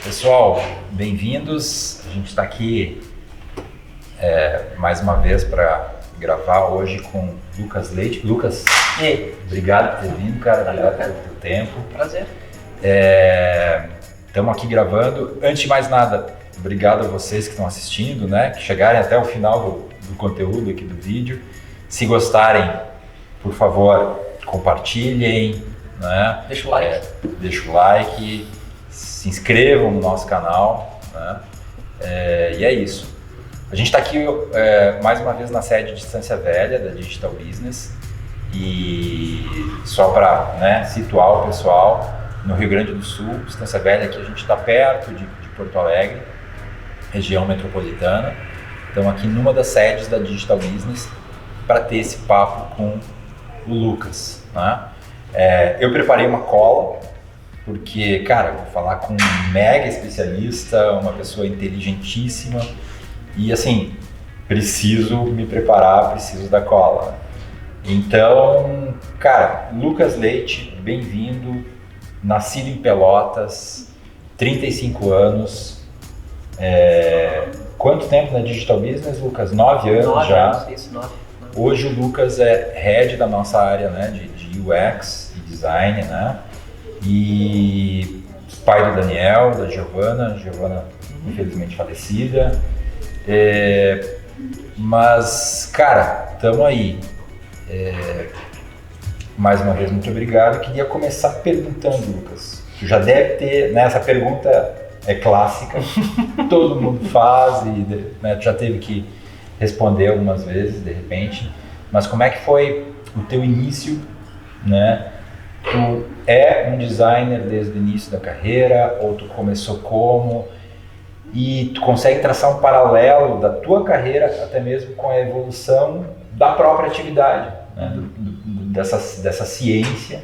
Pessoal, bem-vindos. A gente está aqui mais uma vez para gravar hoje com Lucas Leite. Lucas, obrigado por ter vindo, cara. Obrigado pelo teu tempo. Prazer. Estamos aqui gravando. Antes de mais nada, obrigado a vocês que estão assistindo, né? Que chegarem até o final do conteúdo aqui do vídeo. Se gostarem, por favor, compartilhem, né? Deixa o like. Deixa o like. Se inscrevam no nosso canal, né? E é isso. A gente está aqui mais uma vez na sede de Estância Velha, da Digital Business, e só para situar o pessoal, no Rio Grande do Sul, Estância Velha, que a gente está perto de Porto Alegre, região metropolitana. Então aqui numa das sedes da Digital Business para ter esse papo com o Lucas, né? Eu preparei uma cola, porque, cara, vou falar com um mega especialista, uma pessoa inteligentíssima e, assim, preciso me preparar, preciso da cola. Então, cara, Lucas Leite, bem-vindo, nascido em Pelotas, 35 anos. Quanto tempo na Digital Business, Lucas? 9 anos 9 já. Anos, isso, 9. Hoje o Lucas é head da nossa área, né, de UX e design, né? E pai do Daniel, da Giovana, infelizmente falecida. Mas, cara, estamos aí. Mais uma vez, muito obrigado. Queria começar perguntando, Lucas. Tu já deve ter, né, essa pergunta é clássica, todo mundo faz e, né, tu já teve que responder algumas vezes, de repente. Mas como é que foi o teu início, né? Tu é um designer desde o início da carreira ou tu começou como? E tu consegue traçar um paralelo da tua carreira até mesmo com a evolução da própria atividade, né? Dessa ciência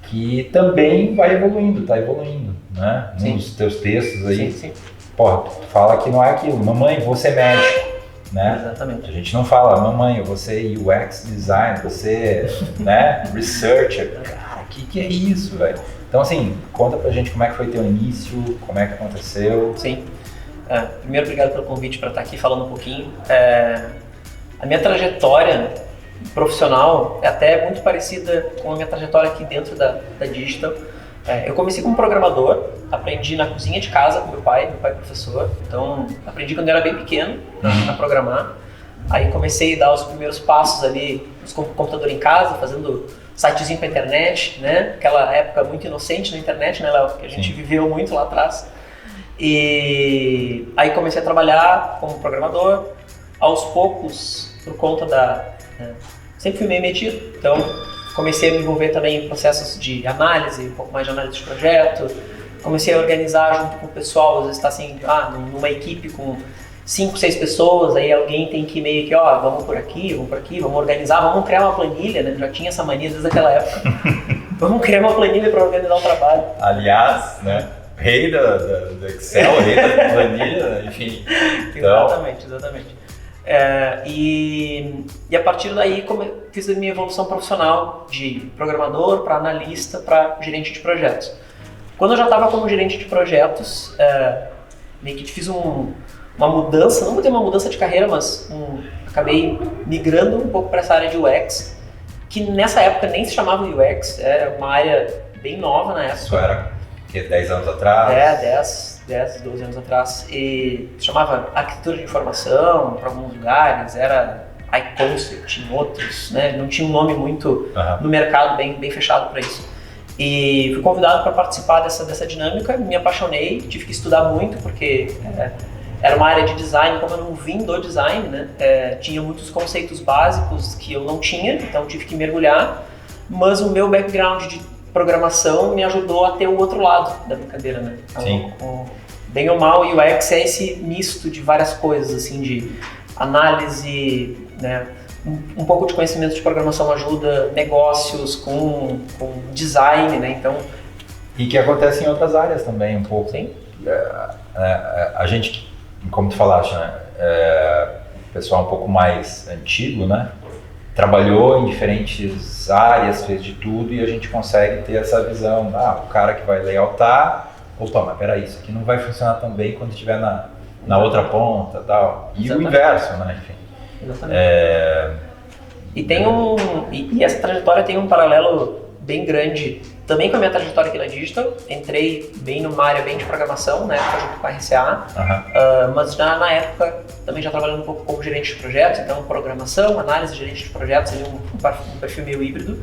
que também vai evoluindo, tá evoluindo, né? Nos teus textos aí, sim. Porra, tu fala que não é aquilo, mamãe, vou ser médico, né? Exatamente. A gente não fala, mamãe, eu vou ser UX design, você, né, researcher. Cara, que é isso, velho? Então, assim, conta pra gente como é que foi teu início, como é que aconteceu. Sim. Primeiro, obrigado pelo convite para estar aqui falando um pouquinho. A minha trajetória profissional é até muito parecida com a minha trajetória aqui dentro da Digital. Eu comecei como programador, aprendi na cozinha de casa com meu pai é professor, então aprendi quando eu era bem pequeno a programar. Aí comecei a dar os primeiros passos ali com o computador em casa, fazendo sitezinho para internet, né? Aquela época muito inocente na internet, né, Léo? Que a gente viveu muito lá atrás. E aí comecei a trabalhar como programador, aos poucos, por conta sempre fui meio metido, então comecei a me envolver também em processos de análise, um pouco mais de análise de projeto, comecei a organizar junto com o pessoal, às vezes está assim, numa equipe com 5, 6 pessoas, aí alguém tem que meio que, vamos por aqui, vamos organizar, vamos criar uma planilha, né? Já tinha essa mania desde aquela época. Vamos criar uma planilha para organizar o trabalho. Aliás, né? Rei do Excel, rei da planilha, enfim. Então... Exatamente. E a partir daí fiz a minha evolução profissional de programador para analista para gerente de projetos. Quando eu já estava como gerente de projetos, meio que fiz uma mudança, não vou ter uma mudança de carreira, mas acabei migrando um pouco para essa área de UX, que nessa época nem se chamava UX, era uma área bem nova na época. Isso era 10 anos atrás? 10, 12 anos atrás, e se chamava arquitetura de informação para alguns lugares, era iConcept em outros, né? Não tinha um nome muito no mercado bem fechado para isso. E fui convidado para participar dessa dinâmica, me apaixonei, tive que estudar muito porque era uma área de design, como eu não vim do design, né? Tinha muitos conceitos básicos que eu não tinha, então tive que mergulhar, mas o meu background de programação me ajudou a ter o outro lado da brincadeira, né? Sim. Bem ou mal, o UX é esse misto de várias coisas, assim, de análise, né? Um pouco de conhecimento de programação ajuda, negócios com design, né? Então... E que acontece em outras áreas também, um pouco. Sim. A gente, como tu falaste, né? pessoal um pouco mais antigo, né? Trabalhou em diferentes áreas, fez de tudo e a gente consegue ter essa visão. O cara que vai layoutar, opa, mas peraí, isso aqui não vai funcionar tão bem quando estiver na outra ponta e tal. E Exatamente. o inverso, né? Enfim. Exatamente. E essa trajetória tem um paralelo bem grande também com a minha trajetória aqui na Digital. Entrei bem numa área bem de programação, na época junto com a RCA, mas já na época também já trabalhando um pouco como gerente de projetos, então programação, análise, gerente de projetos, um perfil meio híbrido.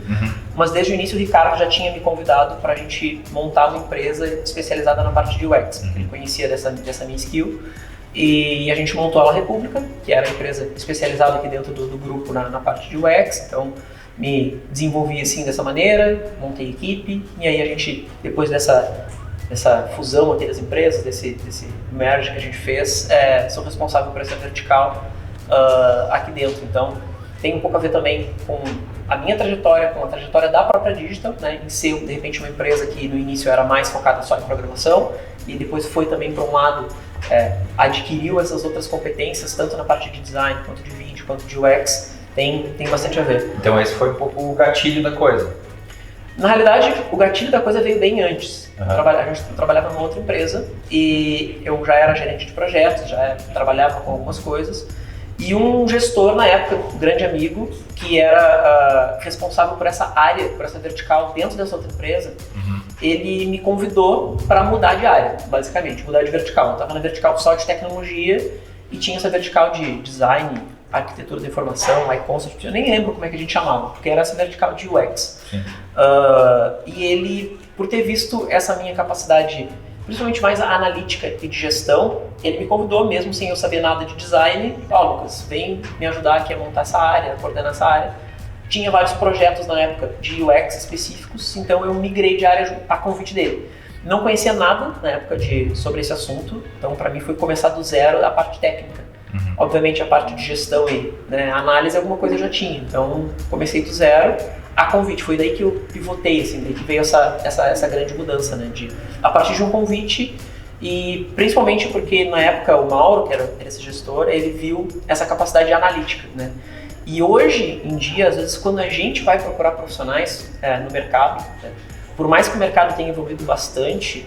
Mas desde o início o Ricardo já tinha me convidado para a gente montar uma empresa especializada na parte de UX, porque ele conhecia dessa minha skill. E a gente montou a La República, que era a empresa especializada aqui dentro do grupo na parte de UX, então me desenvolvi assim dessa maneira, montei equipe, e aí a gente, depois dessa fusão aqui das empresas, desse merge que a gente fez, sou responsável por essa vertical aqui dentro. Então tem um pouco a ver também com a minha trajetória, com a trajetória da própria Digital, né, em ser de repente uma empresa que no início era mais focada só em programação, e depois foi também para um lado, adquiriu essas outras competências, tanto na parte de design, quanto de vídeo, quanto de UX, tem bastante a ver. Então esse foi um pouco o gatilho da coisa. Na realidade, o gatilho da coisa veio bem antes. A gente trabalhava numa outra empresa e eu já era gerente de projetos, já trabalhava com algumas coisas. E um gestor na época, um grande amigo, que era responsável por essa área, por essa vertical dentro dessa outra empresa, ele me convidou para mudar de área, basicamente, mudar de vertical. Eu estava na vertical só de tecnologia e tinha essa vertical de design, arquitetura da informação, iConcept, eu nem lembro como é que a gente chamava, porque era essa vertical de UX. E ele, por ter visto essa minha capacidade, principalmente mais analítica e de gestão, ele me convidou mesmo sem eu saber nada de design. Lucas, vem me ajudar aqui a montar essa área, a coordenar essa área. Tinha vários projetos na época de UX específicos, então eu migrei de área a convite dele. Não conhecia nada na época sobre esse assunto, então para mim foi começar do zero a parte técnica. Obviamente a parte de gestão e análise alguma coisa eu já tinha, então comecei do zero a convite. Foi daí que eu pivotei, assim, daí que veio essa grande mudança, né, a partir de um convite. E principalmente porque na época o Mauro, que era esse gestor, ele viu essa capacidade analítica, né? E hoje em dia, às vezes, quando a gente vai procurar profissionais no mercado, né, por mais que o mercado tenha evoluído bastante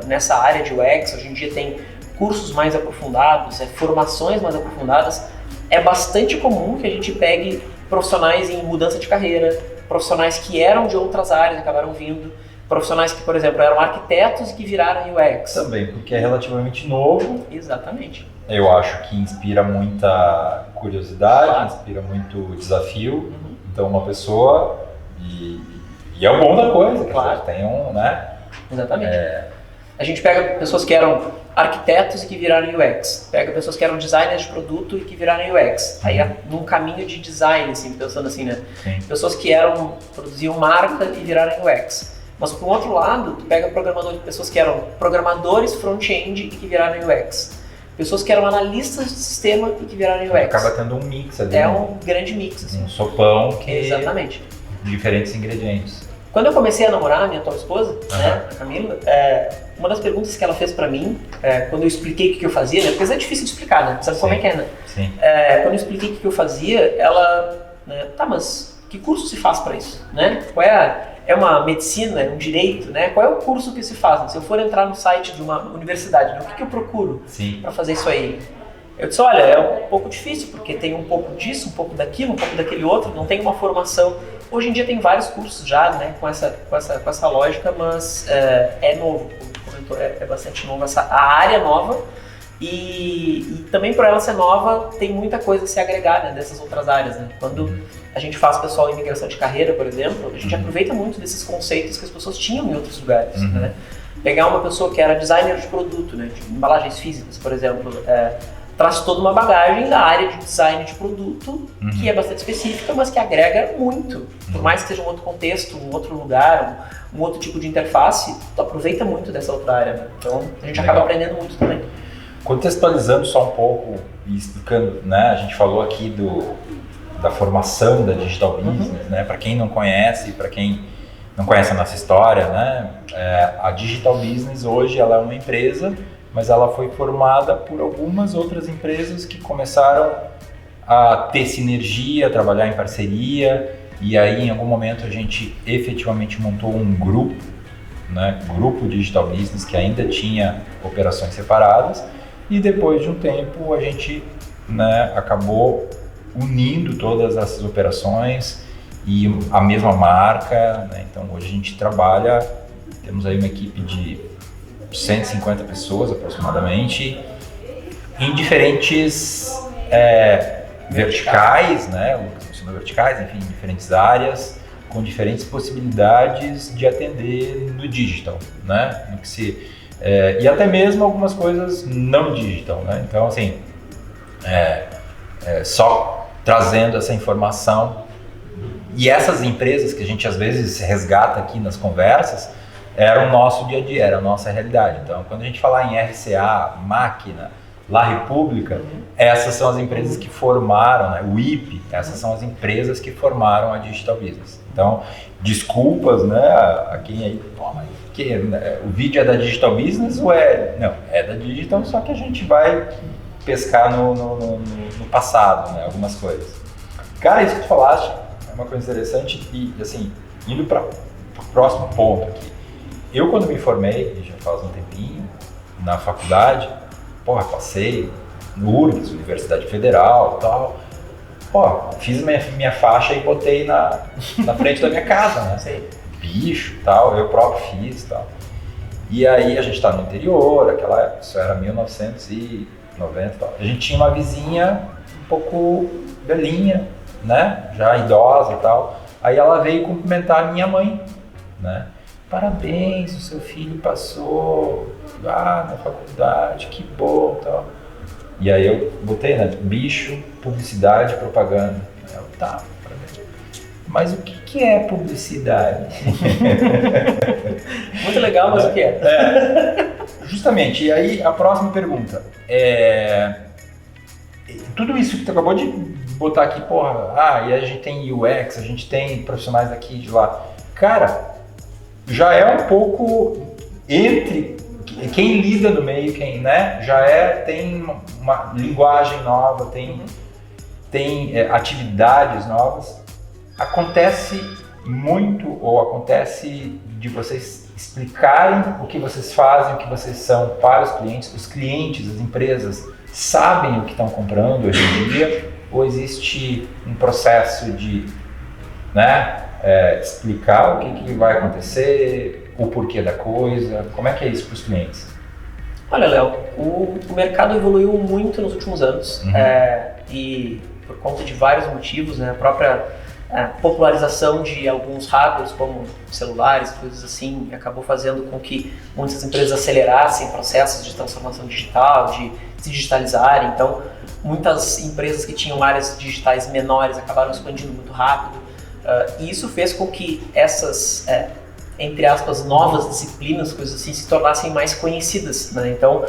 nessa área de UX, hoje em dia tem cursos mais aprofundados, formações mais aprofundadas, é bastante comum que a gente pegue profissionais em mudança de carreira, profissionais que eram de outras áreas e acabaram vindo, profissionais que, por exemplo, eram arquitetos e que viraram UX. Também, porque é relativamente novo. Exatamente. Eu acho que inspira muita curiosidade, inspira muito desafio. Então uma pessoa, e é o bom da coisa, claro. Tem né? Exatamente. A gente pega pessoas que eram arquitetos e que viraram UX, pega pessoas que eram designers de produto e que viraram UX. Aí num caminho de design, assim, pensando assim, né? Sim. Pessoas que produziam marca e viraram UX. Mas por outro lado, tu pega pessoas que eram programadores front-end e que viraram UX. Pessoas que eram analistas de sistema e que viraram UX. Acaba tendo um mix ali. Um grande mix, assim. Um sopão que... Exatamente. Diferentes ingredientes. Quando eu comecei a namorar a minha atual esposa, né, a Camila, uma das perguntas que ela fez pra mim, quando eu expliquei o que eu fazia, né, porque é difícil de explicar, né? Sabe como é que é, né? Sim. Quando eu expliquei o que eu fazia, ela, mas que curso se faz pra isso, né? Qual é uma medicina, é um direito, né? Qual é o curso que se faz? Né? Se eu for entrar no site de uma universidade, né, o que eu procuro para fazer isso aí? Eu disse, olha, é um pouco difícil, porque tem um pouco disso, um pouco daquilo, um pouco daquele outro, não tem uma formação. Hoje em dia tem vários cursos já, né, com essa lógica, mas é novo, como comentou, é bastante novo, a área é nova, e também por ela ser nova, tem muita coisa a se agregar, né, dessas outras áreas, né? Quando a gente faz pessoal em migração de carreira, por exemplo, a gente aproveita muito desses conceitos que as pessoas tinham em outros lugares, né? Pegar uma pessoa que era designer de produto, né, de embalagens físicas, por exemplo, traz toda uma bagagem da área de design de produto, que é bastante específica, mas que agrega muito. Por mais que seja um outro contexto, um outro lugar, um outro tipo de interface, tu aproveita muito dessa outra área, né? Então a gente acaba aprendendo muito também. Contextualizando só um pouco e explicando, né? A gente falou aqui da formação da Digital Business, né? Para quem não conhece, para quem não conhece a nossa história, né? A Digital Business hoje ela é uma empresa, mas ela foi formada por algumas outras empresas que começaram a ter sinergia, trabalhar em parceria, e aí em algum momento a gente efetivamente montou um grupo, né, grupo Digital Business, que ainda tinha operações separadas, e depois de um tempo a gente, né, acabou unindo todas essas operações e a mesma marca, né? Então hoje a gente trabalha, temos aí uma equipe de 150 pessoas aproximadamente, em diferentes verticais, né, verticais, enfim, em diferentes áreas, com diferentes possibilidades de atender no digital, né, no que e até mesmo algumas coisas não digital, né, então assim, só trazendo essa informação, e essas empresas que a gente às vezes resgata aqui nas conversas, era o nosso dia a dia, era a nossa realidade. Então, quando a gente falar em RCA, Máquina, La República, essas são as empresas que formaram, né, o IP, essas são as empresas que formaram a Digital Business. Então, desculpas, né, a quem aí, o vídeo é da Digital Business ou não, é da Digital, só que a gente vai pescar no passado, né, algumas coisas. Cara, isso que tu falaste é uma coisa interessante e, assim, indo para o próximo ponto aqui. Eu, quando me formei, já faz um tempinho, na faculdade, passei no URGS, Universidade Federal e tal. Fiz minha faixa e botei na frente da minha casa, né? Sim. Bicho e tal, eu próprio fiz e tal. E aí a gente está no interior, aquela época, isso era 1990 e tal. A gente tinha uma vizinha um pouco velhinha, né? Já idosa e tal. Aí ela veio cumprimentar a minha mãe, né? Parabéns, o seu filho passou na faculdade, que bom e tal. E aí eu botei, né, bicho, publicidade, propaganda. Eu, tá, parabéns. Mas o que é publicidade? Muito legal, mas o que é? Justamente, e aí a próxima pergunta. Tudo isso que tu acabou de botar aqui, e a gente tem UX, a gente tem profissionais daqui e de lá. Cara, já é um pouco entre quem lida no meio, quem, né, tem uma linguagem nova, tem atividades novas. Acontece muito, ou acontece de vocês explicarem o que vocês fazem, o que vocês são para os clientes, as empresas sabem o que estão comprando hoje em dia, ou existe um processo de, né, explicar o que vai acontecer, o porquê da coisa, como é que é isso para os clientes? Olha, Léo, o mercado evoluiu muito nos últimos anos, e por conta de vários motivos, né, a própria popularização de alguns hardwares como celulares, coisas assim, acabou fazendo com que muitas empresas acelerassem processos de transformação digital, de se digitalizarem. Então, muitas empresas que tinham áreas digitais menores acabaram expandindo muito rápido. E isso fez com que essas, entre aspas, novas disciplinas, coisas assim, se tornassem mais conhecidas, né? Então,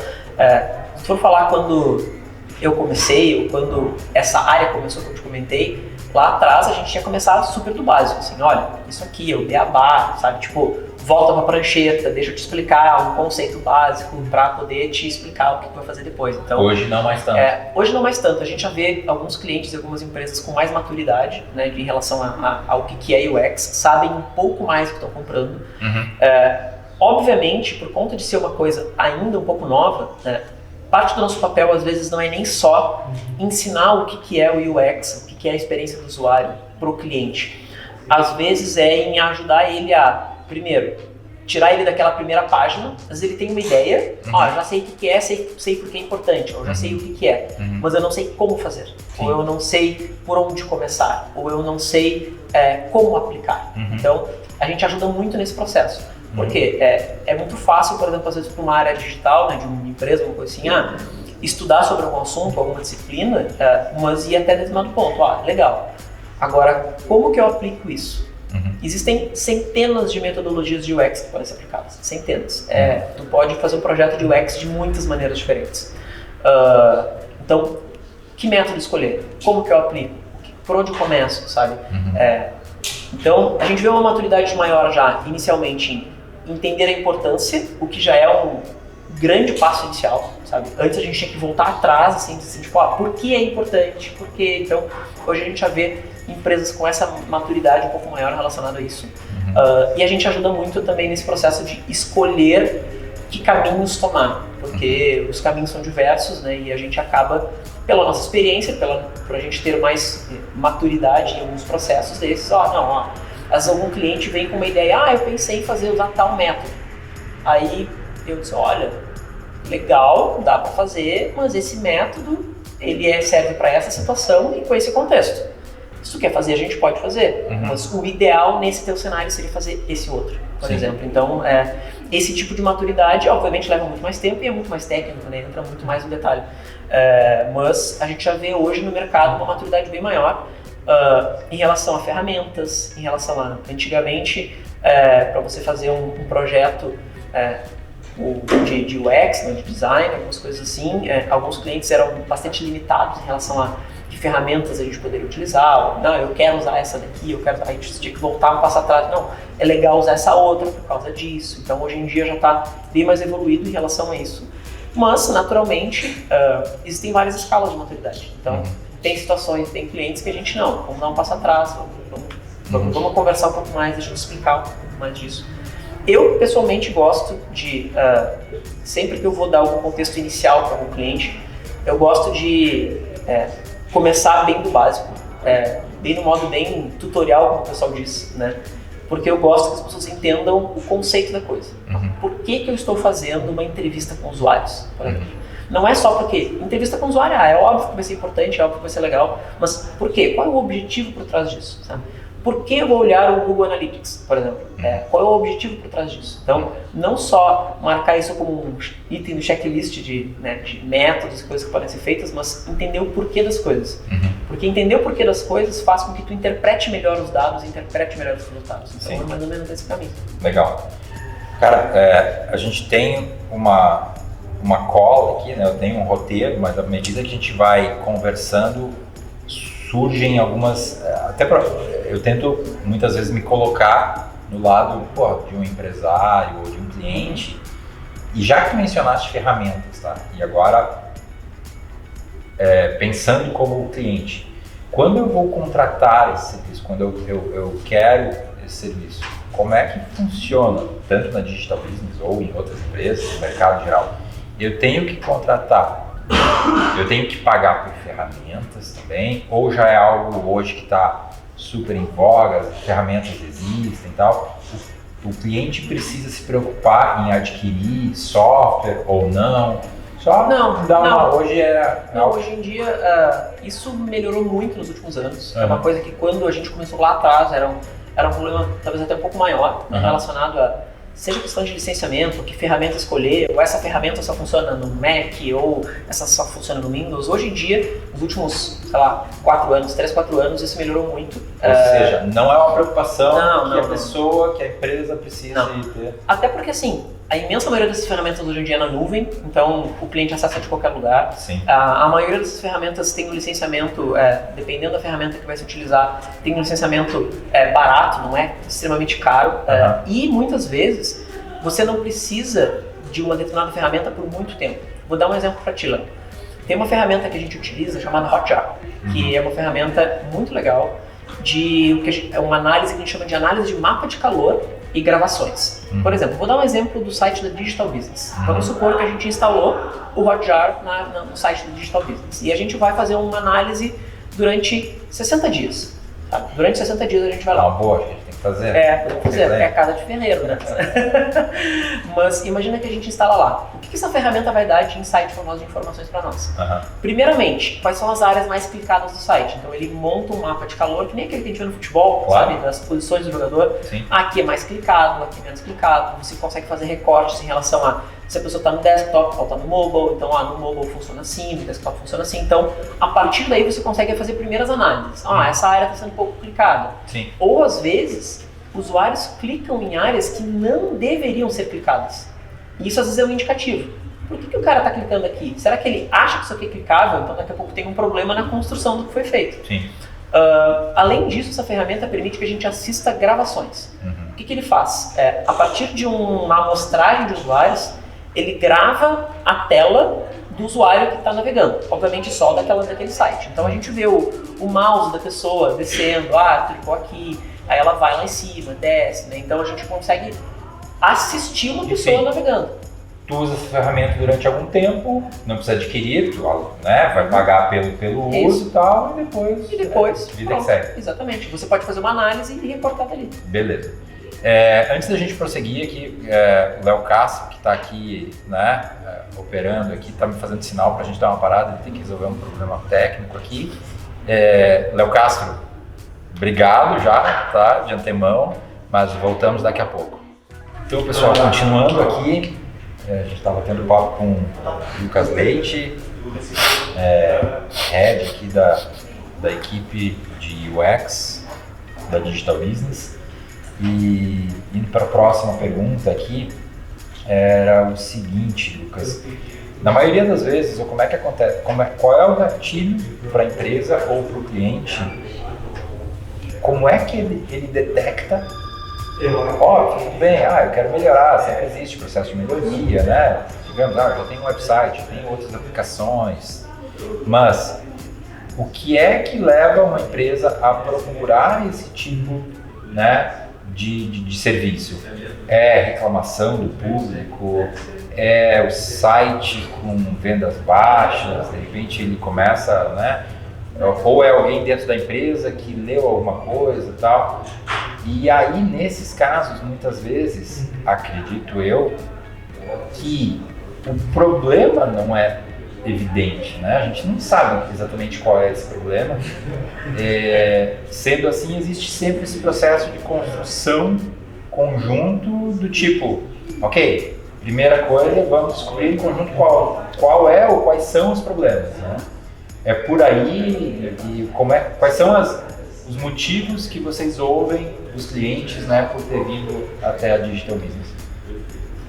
se for falar quando eu comecei, ou quando essa área começou, que eu te comentei, lá atrás a gente tinha começado super do básico, assim, olha, isso aqui é o beabá, sabe, tipo, volta pra prancheta, deixa eu te explicar um conceito básico para poder te explicar o que vai fazer depois. Então, hoje não mais tanto. Hoje não mais tanto. A gente já vê alguns clientes e algumas empresas com mais maturidade, né, em relação ao que é UX, sabem um pouco mais do que estão comprando. Obviamente, por conta de ser uma coisa ainda um pouco nova, né, parte do nosso papel às vezes não é nem só ensinar o que é o UX, o que é a experiência do usuário para o cliente. Às vezes é em ajudar ele a, primeiro, tirar ele daquela primeira página. Às vezes ele tem uma ideia, já sei o que é, sei porque é importante, ou já sei o que é, mas eu não sei como fazer, ou eu não sei por onde começar, ou eu não sei como aplicar. Então, a gente ajuda muito nesse processo. Porque é muito fácil, por exemplo, às vezes para uma área digital, né, de uma empresa, uma coisa assim, estudar sobre algum assunto, alguma disciplina, mas ir até determinado ponto. Legal. Agora, como que eu aplico isso? Existem centenas de metodologias de UX que podem ser aplicadas. Centenas. Tu pode fazer um projeto de UX de muitas maneiras diferentes. Então, que método escolher? Como que eu aplico? Por onde eu começo, sabe? Então, a gente vê uma maturidade maior já, inicialmente, em entender a importância, o que já é um grande passo inicial, sabe? Antes a gente tinha que voltar atrás, assim tipo, por que é importante? Por quê? Então, hoje a gente já vê empresas com essa maturidade um pouco maior relacionada a isso. E a gente ajuda muito também nesse processo de escolher que caminhos tomar, porque os caminhos são diversos, né? E a gente acaba, pela nossa experiência, por a gente ter mais maturidade em alguns processos desses, às vezes algum cliente vem com uma ideia, eu pensei em usar tal método. Aí eu disse, olha, legal, dá para fazer, mas esse método, ele serve para essa situação e com esse contexto. Se tu quer fazer, a gente pode fazer, mas o ideal nesse teu cenário seria fazer esse outro, por exemplo. Então, esse tipo de maturidade, obviamente, leva muito mais tempo e é muito mais técnico, né? Entra muito mais no detalhe. Mas a gente já vê hoje no mercado uma maturidade bem maior em relação a ferramentas, em relação a... Antigamente, para você fazer um projeto de UX, né, de design, algumas coisas assim, alguns clientes eram bastante limitados em relação a que ferramentas a gente poderia utilizar. Não, eu quero usar essa daqui, a gente tinha que voltar um passo atrás. Não, é legal usar essa outra por causa disso. Então, hoje em dia já está bem mais evoluído em relação a isso. Mas, naturalmente, existem várias escalas de maturidade. Então, tem situações, tem clientes que a gente vamos dar um passo atrás, vamos conversar um pouco mais, deixa eu explicar um pouco mais disso. Eu, pessoalmente, gosto de, sempre que eu vou dar algum contexto inicial para algum cliente, eu gosto de começar bem do básico, bem no modo bem tutorial, como o pessoal diz, né? Porque eu gosto que as pessoas entendam o conceito da coisa. Por que eu estou fazendo uma entrevista com usuários, por exemplo? Não é só porque entrevista com usuário, é óbvio que vai ser importante, é óbvio que vai ser legal, mas por quê? Qual é o objetivo por trás disso, sabe? Por que eu vou olhar o Google Analytics, por exemplo? Qual é o objetivo por trás disso? Então, não só marcar isso como um item do checklist de métodos e coisas que podem ser feitas, mas entender o porquê das coisas. Porque entender o porquê das coisas faz com que tu interprete melhor os dados e interprete melhor os resultados. Então, é mais ou menos esse caminho. Legal. Cara, a gente tem uma cola aqui, né? Eu tenho um roteiro, mas à medida que a gente vai conversando, surgem algumas... eu tento muitas vezes me colocar no lado de um empresário ou de um cliente. E já que mencionaste ferramentas, tá? E agora, pensando como cliente, quando eu vou contratar esse serviço, quando eu quero esse serviço, como é que funciona, tanto na Digital Business ou em outras empresas, no mercado geral? Eu tenho que contratar, eu tenho que pagar por ferramentas também, ou já é algo hoje que está super em voga, as ferramentas existem e tal, o cliente precisa se preocupar em adquirir software ou não? Hoje em dia isso melhorou muito nos últimos anos. É uma coisa que quando a gente começou lá atrás era um problema talvez até um pouco maior, relacionado a seja questão de licenciamento, que ferramenta escolher, ou essa ferramenta só funciona no Mac, ou essa só funciona no Windows. Hoje em dia, nos últimos, 3, 4 anos, isso melhorou muito. Ou seja, não é uma preocupação que a empresa precisa ter. Até porque, assim, a imensa maioria dessas ferramentas hoje em dia é na nuvem, então o cliente acessa de qualquer lugar. Sim. A maioria dessas ferramentas tem um licenciamento, dependendo da ferramenta que vai se utilizar, tem um licenciamento barato, não é extremamente caro. E muitas vezes você não precisa de uma determinada ferramenta por muito tempo. Vou dar um exemplo para ti, Léo. Tem uma ferramenta que a gente utiliza chamada Hotjar, que é uma ferramenta muito legal é uma análise que a gente chama de análise de mapa de calor e gravações. Por exemplo, vou dar um exemplo do site da Digital Business. Vamos supor que a gente instalou o Hotjar no site da Digital Business e a gente vai fazer uma análise durante 60 dias. Sabe? Durante 60 dias a gente vai lá. Boa, a gente tem que fazer. Podemos fazer, é casa de ferreiro, né? Mas imagina que a gente instala lá. O que essa ferramenta vai dar de insight para nós, de informações para nós? Primeiramente, quais são as áreas mais clicadas do site? Então ele monta um mapa de calor, que nem aquele que a gente vê no futebol, sabe? Das posições do jogador. Sim. Aqui é mais clicado, aqui é menos clicado. Você consegue fazer recortes em relação a se a pessoa está no desktop ou está no mobile. Então, no mobile funciona assim, no desktop funciona assim. Então, a partir daí você consegue fazer primeiras análises. Essa área está sendo pouco clicada. Sim. Ou, às vezes, usuários clicam em áreas que não deveriam ser clicadas. E isso, às vezes, é um indicativo. Por que o cara está clicando aqui? Será que ele acha que isso aqui é clicável? Então, daqui a pouco tem um problema na construção do que foi feito. Sim. Além disso, essa ferramenta permite que a gente assista gravações. O que ele faz? A partir de uma amostragem de usuários, ele grava a tela do usuário que está navegando, obviamente só daquele site. Então a gente vê o mouse da pessoa descendo, clicou aqui, aí ela vai lá em cima, desce, né? Então a gente consegue assistir uma pessoa navegando. Tu usa essa ferramenta durante algum tempo, não precisa adquirir, tu, né, vai pagar pelo uso e tal, e depois vida que segue. Exatamente, você pode fazer uma análise e reportar dali. Beleza. Antes da gente prosseguir aqui, o Léo Castro, que está aqui, né, operando aqui, está me fazendo sinal para a gente dar uma parada, ele tem que resolver um problema técnico aqui. Léo Castro, obrigado já, tá, de antemão, mas voltamos daqui a pouco. Então, pessoal, continuando aqui, a gente estava tendo papo com o Lucas Leite, head aqui da equipe de UX da Digital Business. E indo para a próxima pergunta aqui, era o seguinte, Lucas. Na maioria das vezes, ou como é que acontece, qual é o gatilho para a empresa ou para o cliente? Como é que ele detecta? Tudo bem, eu quero melhorar, sempre existe processo de melhoria, né? Digamos, eu já tenho um website, eu tenho outras aplicações, mas o que é que leva uma empresa a procurar esse tipo, né, de serviço? É reclamação do público, é o site com vendas baixas, de repente ele começa, né? Ou é alguém dentro da empresa que leu alguma coisa e tal. E aí, nesses casos, muitas vezes, acredito eu, que o problema não é evidente, né? A gente não sabe exatamente qual é esse problema. Sendo assim, existe sempre esse processo de construção conjunto do tipo, ok, primeira coisa, vamos descobrir em conjunto qual é ou quais são os problemas, né? É por aí, e quais são os motivos que vocês ouvem dos clientes, né, por ter vindo até a Digital Business?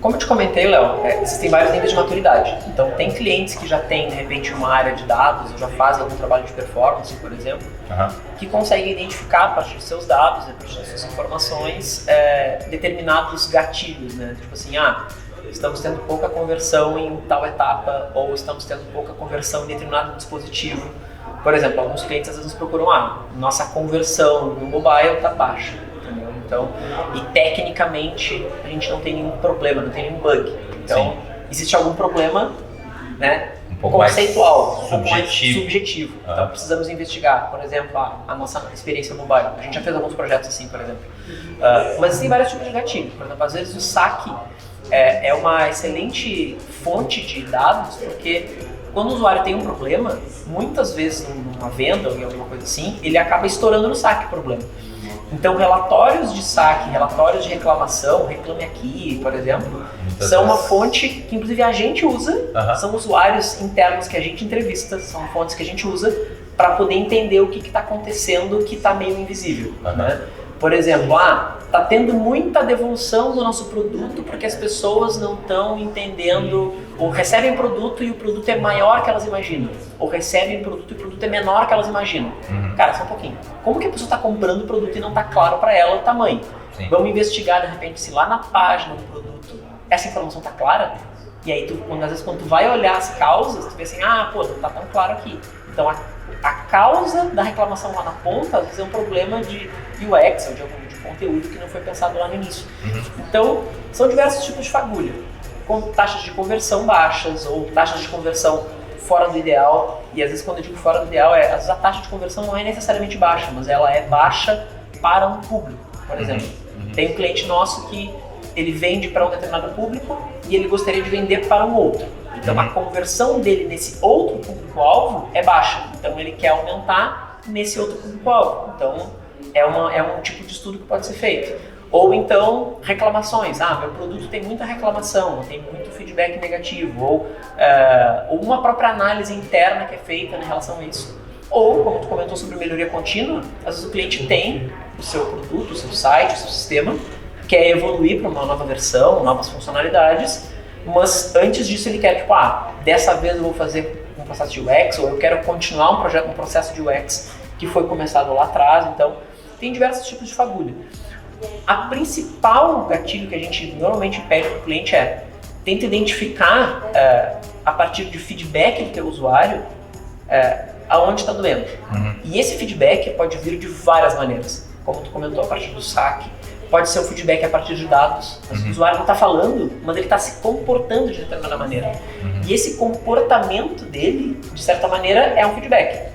Como eu te comentei, Léo, existem vários níveis de maturidade. Então, tem clientes que já têm, de repente, uma área de dados, ou já fazem algum trabalho de performance, por exemplo, que conseguem identificar, a partir dos seus dados, a partir das suas informações, determinados gatilhos, né? Tipo assim, estamos tendo pouca conversão em tal etapa, ou estamos tendo pouca conversão em determinado dispositivo. Por exemplo, alguns clientes às vezes nos procuram, nossa conversão no mobile está baixa, entendeu? Então, e tecnicamente a gente não tem nenhum problema, não tem nenhum bug. Então, existe algum problema, né, um pouco conceitual, mais um pouco mais subjetivo. Então, precisamos investigar, por exemplo, a nossa experiência mobile. A gente já fez alguns projetos assim, por exemplo. Mas tem vários tipos de gatilho. Por exemplo, às vezes o saque é uma excelente fonte de dados, porque quando o usuário tem um problema, muitas vezes numa venda ou em alguma coisa assim, ele acaba estourando no saque o problema. Então, relatórios de saque, relatórios de reclamação, Reclame Aqui, por exemplo, são uma fonte que inclusive a gente usa, são usuários internos que a gente entrevista, são fontes que a gente usa para poder entender o que está acontecendo que está meio invisível, né? Por exemplo, está tendo muita devolução do nosso produto porque as pessoas não estão entendendo, ou recebem produto e o produto é maior que elas imaginam, ou recebem produto e o produto é menor que elas imaginam. Cara, só um pouquinho. Como que a pessoa está comprando o produto e não está claro para ela o tamanho? Sim. Vamos investigar, de repente, se lá na página do produto essa informação está clara, e aí às vezes quando tu vai olhar as causas, tu vê assim, não está tão claro aqui. Então a causa da reclamação lá na ponta, às vezes é um problema de UX ou de conteúdo que não foi pensado lá no início. Então, são diversos tipos de fagulha, com taxas de conversão baixas ou taxas de conversão fora do ideal. E às vezes quando eu digo fora do ideal, às vezes a taxa de conversão não é necessariamente baixa, mas ela é baixa para um público. Por exemplo, tem um cliente nosso que ele vende para um determinado público e ele gostaria de vender para um outro. Então a conversão dele nesse outro público-alvo é baixa, então ele quer aumentar nesse outro público-alvo. Então é um tipo de estudo que pode ser feito. Ou então reclamações, meu produto tem muita reclamação, tem muito feedback negativo, ou uma própria análise interna que é feita em relação a isso. Ou, como tu comentou sobre melhoria contínua, às vezes o cliente tem o seu produto, o seu site, o seu sistema, quer evoluir para uma nova versão, novas funcionalidades, mas antes disso ele quer, dessa vez eu vou fazer um processo de UX, ou eu quero continuar um processo de UX que foi começado lá atrás. Então, tem diversos tipos de fagulha. A principal gatilho que a gente normalmente pede para o cliente é tenta identificar, a partir de feedback do teu usuário, aonde está doendo. E esse feedback pode vir de várias maneiras. Como tu comentou, a partir do saque, pode ser o feedback a partir de dados. O usuário não está falando, mas ele está se comportando de determinada maneira. E esse comportamento dele, de certa maneira, é um feedback.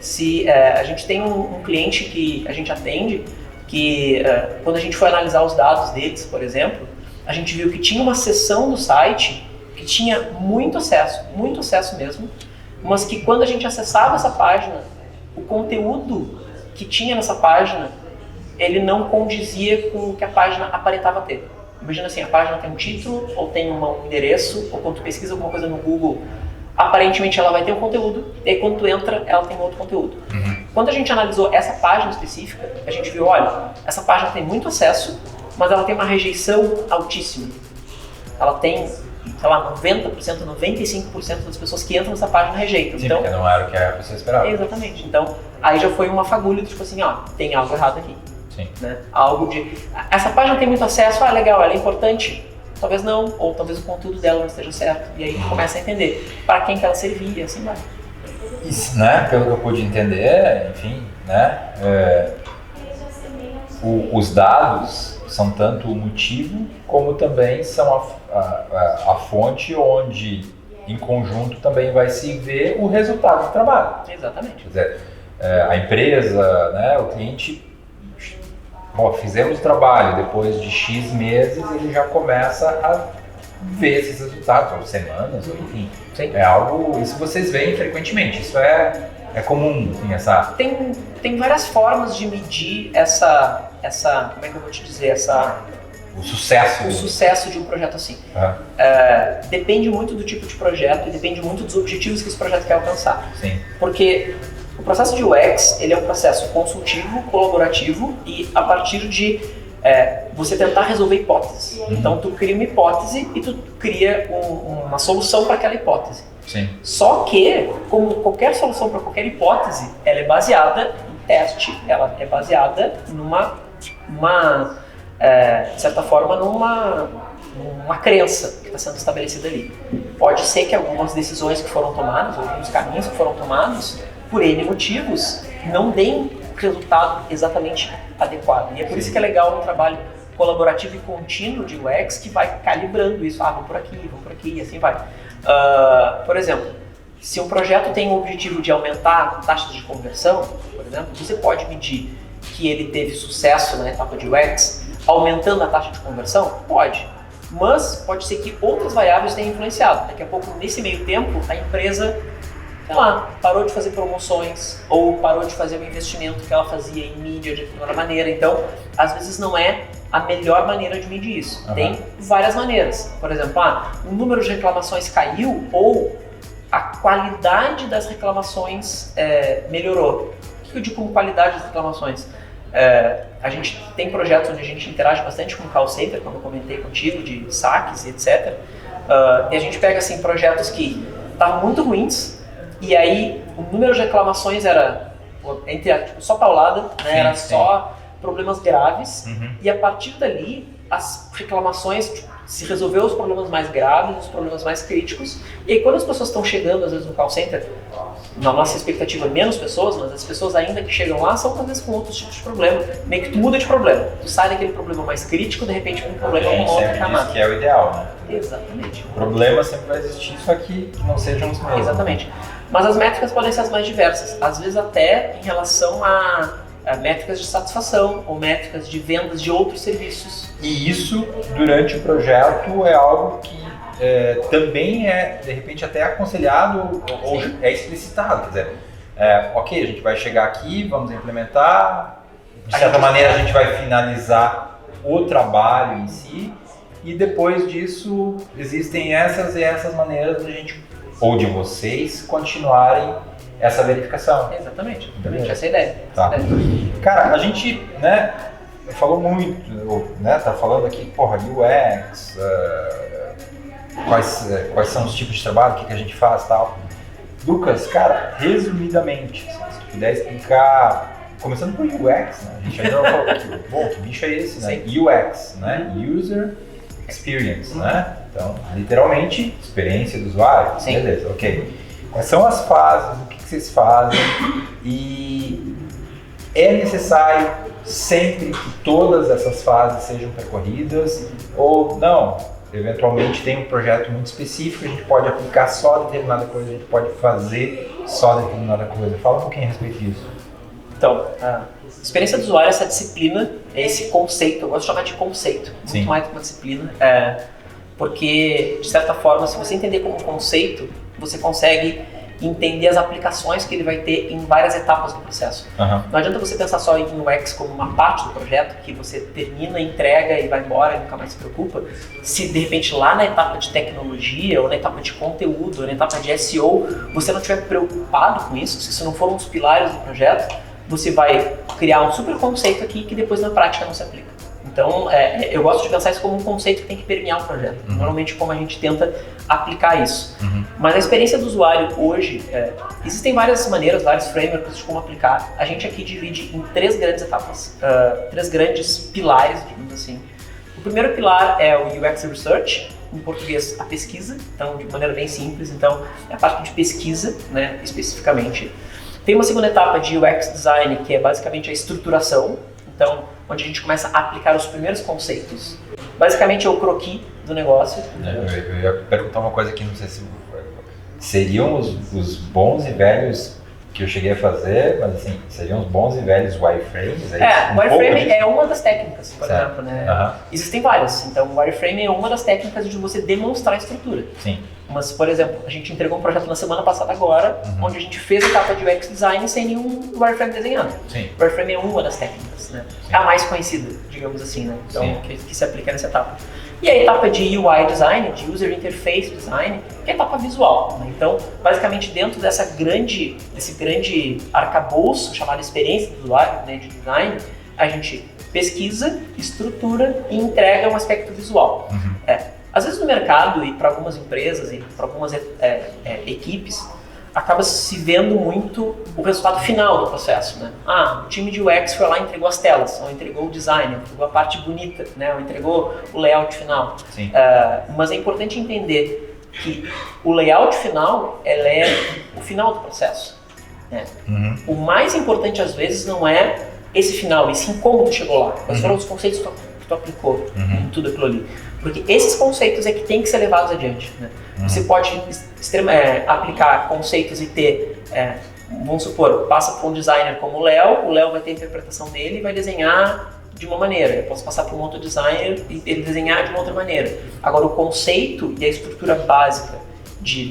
Se a gente tem um cliente que a gente atende, que quando a gente foi analisar os dados deles, por exemplo, a gente viu que tinha uma seção do site que tinha muito acesso mesmo, mas que quando a gente acessava essa página, o conteúdo que tinha nessa página, ele não condizia com o que a página aparentava ter. Imagina assim, a página tem um título, ou tem um endereço, ou quando tu pesquisa alguma coisa no Google, aparentemente ela vai ter um conteúdo, e aí quando tu entra, ela tem outro conteúdo. Quando a gente analisou essa página específica, a gente viu, olha, essa página tem muito acesso, mas ela tem uma rejeição altíssima. Ela tem, sei lá, 90%, 95% das pessoas que entram nessa página rejeitam. Sim, então, porque não era o que a pessoa esperava. Exatamente. Então, aí já foi uma fagulha, tipo assim, ó, tem algo errado aqui. Sim. Né? Algo de... Essa página tem muito acesso, legal, ela é importante. Talvez não, ou talvez o conteúdo dela não esteja certo. E aí tu começa a entender para quem que ela servia, assim vai. Isso, né? Pelo que eu pude entender, enfim, né? Os dados são tanto o motivo como também são a fonte onde, em conjunto, também vai se ver o resultado do trabalho. Exatamente. Quer dizer, a empresa, né, o cliente, fizemos o trabalho, depois de X meses ele já começa a ver esses resultados, ou semanas, ou enfim. Sim. É algo, isso vocês veem frequentemente, isso é comum, assim, essa... Tem várias formas de medir essa, como é que eu vou te dizer, O sucesso. O sucesso de um projeto assim. Depende muito do tipo de projeto e depende muito dos objetivos que esse projeto quer alcançar. Sim. Porque o processo de UX, ele é um processo consultivo, colaborativo e a partir de você tentar resolver hipóteses. Então tu cria uma hipótese e tu cria uma solução para aquela hipótese. Sim. Só que, como qualquer solução para qualquer hipótese, ela é baseada em teste, ela é baseada de certa forma, numa crença que está sendo estabelecida ali. Pode ser que algumas decisões que foram tomadas, alguns caminhos que foram tomados, por N motivos, não deem resultado exatamente adequado. E é por isso que é legal um trabalho colaborativo e contínuo de UX que vai calibrando isso. Vamos por aqui, e assim vai. Por exemplo, se um projeto tem o objetivo de aumentar taxas de conversão, por exemplo, você pode medir que ele teve sucesso na etapa de UX, aumentando a taxa de conversão? Pode. Mas pode ser que outras variáveis tenham influenciado. Daqui a pouco, nesse meio tempo, a empresa, sei lá, parou de fazer promoções ou parou de fazer o investimento que ela fazia em mídia de determinada maneira. Então, às vezes não é a melhor maneira de medir isso. Tem várias maneiras. Por exemplo, o número de reclamações caiu ou a qualidade das reclamações melhorou. O que eu digo como qualidade das reclamações? A gente tem projetos onde a gente interage bastante com o call center, como eu comentei contigo, de saques e etc. E a gente pega assim, projetos que estavam muito ruins e aí o número de reclamações era só paulada, né? Sim, era sim. Só problemas graves e a partir dali as reclamações se resolveu os problemas mais graves, os problemas mais críticos. E aí quando as pessoas estão chegando às vezes no call center, na nossa expectativa menos pessoas, mas as pessoas ainda que chegam lá são às vezes com outros tipos de problema. Meio que tu muda de problema. Tu sai daquele problema mais crítico, de repente com um problema com outra sempre camada. diz que é o ideal, né? Exatamente. O problema sempre vai existir, só que não sejam os mesmos. Exatamente. Mas as métricas podem ser as mais diversas. Às vezes até em relação a métricas de satisfação ou métricas de vendas de outros serviços. E isso, durante o projeto, é algo que também é, de repente, até aconselhado ou é explicitado. Quer dizer, ok, a gente vai chegar aqui, vamos implementar, de certa maneira a gente vai finalizar o trabalho em si e depois disso existem essas e essas maneiras da gente, ou de vocês, continuarem essa verificação. Exatamente, essa é a ideia. Tá. Cara, a gente, né, falou muito, né, tá falando aqui, UX, quais são os tipos de trabalho, o que a gente faz e tal. Lucas, cara, resumidamente, se tu puder explicar, começando por UX, né, a gente ainda não falou aqui, bom, que bicho é esse, né? UX, né, User experience, né? Então, literalmente, experiência do usuário. Sim. Beleza, ok. Quais são as fases, o que vocês fazem e é necessário sempre que todas essas fases sejam percorridas ou não? Eventualmente tem um projeto muito específico, a gente pode aplicar só determinada coisa, a gente pode fazer só determinada coisa. Fala um pouquinho a respeito disso. Então, a experiência do usuário, essa disciplina, é esse conceito, eu gosto de chamar de conceito, Sim. muito mais do que uma disciplina, porque, de certa forma, se você entender como conceito, você consegue entender as aplicações que ele vai ter em várias etapas do processo. Uhum. Não adianta você pensar só em UX como uma parte do projeto, que você termina, entrega e vai embora e nunca mais se preocupa, se de repente lá na etapa de tecnologia, ou na etapa de conteúdo, ou na etapa de SEO, você não estiver preocupado com isso, se isso não for um dos pilares do projeto, você vai criar um super conceito aqui que depois na prática não se aplica. Então, eu gosto de pensar isso como um conceito que tem que permear o projeto. Uhum. Normalmente, como a gente tenta aplicar isso. Uhum. Mas a experiência do usuário hoje, existem várias maneiras, vários frameworks de como aplicar. A gente aqui divide em 3 grandes etapas, 3 grandes pilares, digamos assim. O primeiro pilar é o UX Research, em português a pesquisa, então de maneira bem simples. Então, é a parte de pesquisa, né, especificamente. Tem uma segunda etapa de UX Design, que é basicamente a estruturação. Então, onde a gente começa a aplicar os primeiros conceitos. Basicamente é o croquis do negócio. Eu ia perguntar uma coisa aqui, não sei se seriam os bons e velhos que eu cheguei a fazer, mas assim, seriam os bons e velhos wireframes? O wireframe é uma das técnicas, por certo. exemplo, né? Uhum. Existem várias, então o wireframe é uma das técnicas de você demonstrar a estrutura. Sim. Mas, por exemplo, a gente entregou um projeto na semana passada agora, onde a gente fez a etapa de UX Design sem nenhum wireframe desenhado. Sim. O wireframe é uma das técnicas, né? É a mais conhecida, digamos assim, né? Então, que se aplica nessa etapa. E a etapa de UI Design, de User Interface Design, que é a etapa visual, né? Então, basicamente, dentro desse grande arcabouço chamado experiência do usuário, né, de design, a gente pesquisa, estrutura e entrega um aspecto visual. Uhum. Às vezes no mercado e para algumas empresas e para algumas equipes, acaba se vendo muito o resultado final do processo, né? O time de UX foi lá e entregou as telas, ou entregou o design, ou entregou a parte bonita, né? Ou entregou o layout final. Sim. Mas é importante entender que o layout final, ela é o final do processo, né? Uhum. O mais importante às vezes não é esse final, e sim como tu chegou lá, quais foram os conceitos que tu aplicou em tudo aquilo ali. Porque esses conceitos é que tem que ser levados adiante, né? Você pode aplicar conceitos e ter, vamos supor, passa para um designer como o Léo vai ter a interpretação dele e vai desenhar de uma maneira. Eu posso passar para um outro designer e ele desenhar de uma outra maneira. Agora, o conceito e a estrutura básica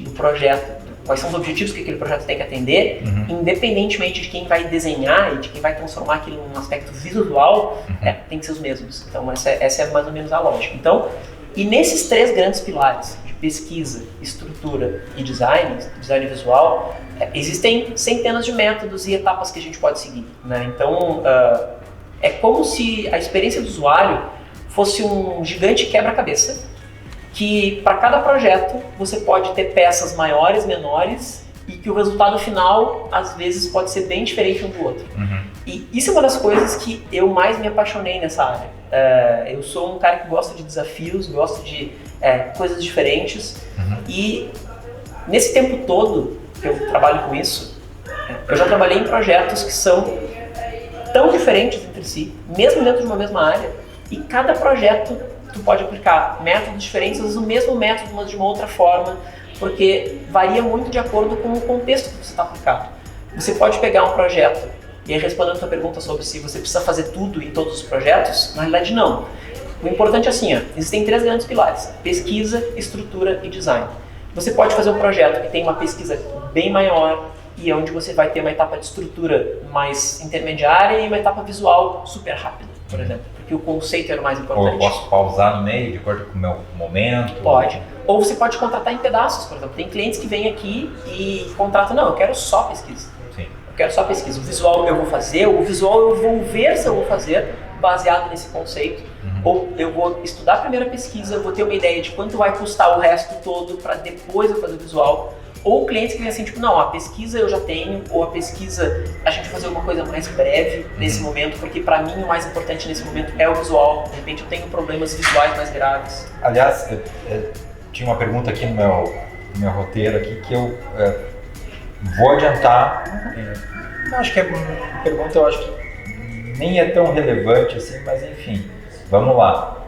do projeto, quais são os objetivos que aquele projeto tem que atender, independentemente de quem vai desenhar e de quem vai transformar aquilo num aspecto visual, tem que ser os mesmos. Então, essa é mais ou menos a lógica. Então, e nesses 3 grandes pilares, de pesquisa, estrutura e design visual, existem centenas de métodos e etapas que a gente pode seguir, né? Então, é como se a experiência do usuário fosse um gigante quebra-cabeça, que para cada projeto você pode ter peças maiores, menores, e que o resultado final, às vezes, pode ser bem diferente um do outro. E isso é uma das coisas que eu mais me apaixonei nessa área. Eu sou um cara que gosta de desafios, gosto de coisas diferentes, e nesse tempo todo que eu trabalho com isso, eu já trabalhei em projetos que são tão diferentes entre si, mesmo dentro de uma mesma área, e cada projeto tu pode aplicar métodos diferentes, às vezes o mesmo método, mas de uma outra forma, porque varia muito de acordo com o contexto que você está aplicando. Você pode pegar um projeto, e aí respondendo a tua pergunta sobre se você precisa fazer tudo em todos os projetos, na realidade não. O importante é assim, existem 3 grandes pilares: pesquisa, estrutura e design. Você pode fazer um projeto que tem uma pesquisa bem maior e onde você vai ter uma etapa de estrutura mais intermediária e uma etapa visual super rápida, por exemplo, porque o conceito era o mais importante. Ou eu posso pausar no meio, de acordo com o meu momento? Pode. Ou você pode contratar em pedaços, por exemplo. Tem clientes que vêm aqui e contratam, não, eu quero só pesquisa. Sim. Eu quero só pesquisa. O visual eu vou fazer, o visual eu vou ver se eu vou fazer baseado nesse conceito. Ou eu vou estudar a primeira pesquisa, eu vou ter uma ideia de quanto vai custar o resto todo para depois eu fazer o visual. Ou clientes que vêm assim, tipo, não, a pesquisa eu já tenho, ou a pesquisa a gente vai fazer uma coisa mais breve nesse momento, porque para mim o mais importante nesse momento é o visual. De repente eu tenho problemas visuais mais graves. Aliás, eu tinha uma pergunta aqui no meu roteiro aqui que eu vou adiantar. Acho que é uma pergunta, eu acho que nem é tão relevante assim, mas enfim, vamos lá.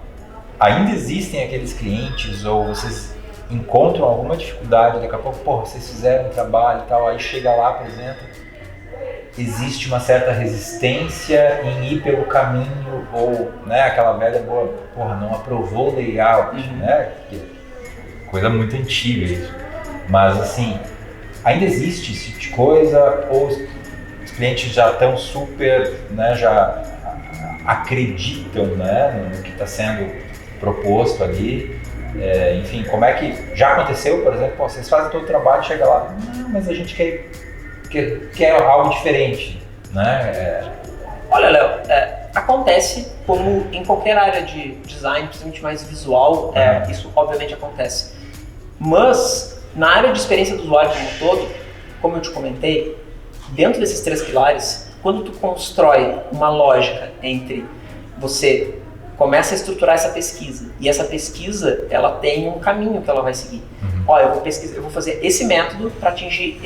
Ainda existem aqueles clientes ou vocês encontram alguma dificuldade, daqui a pouco, vocês fizeram um trabalho e tal, aí chega lá, apresenta, existe uma certa resistência em ir pelo caminho ou, né, aquela velha boa, não aprovou o layout, né, coisa muito antiga isso, mas assim, ainda existe esse tipo de coisa ou os clientes já estão super, né, já acreditam, né, no que está sendo proposto ali? Enfim, como é que já aconteceu, por exemplo, vocês fazem todo o trabalho e chega lá, não, mas a gente quer algo diferente, né? Olha, Léo, acontece como em qualquer área de design, principalmente mais visual, isso obviamente acontece. Mas na área de experiência do usuário como um todo, como eu te comentei, dentro desses 3 pilares, quando tu constrói uma lógica entre você começa a estruturar essa pesquisa e essa pesquisa ela tem um caminho que ela vai seguir. Olha, eu vou fazer esse método para atingir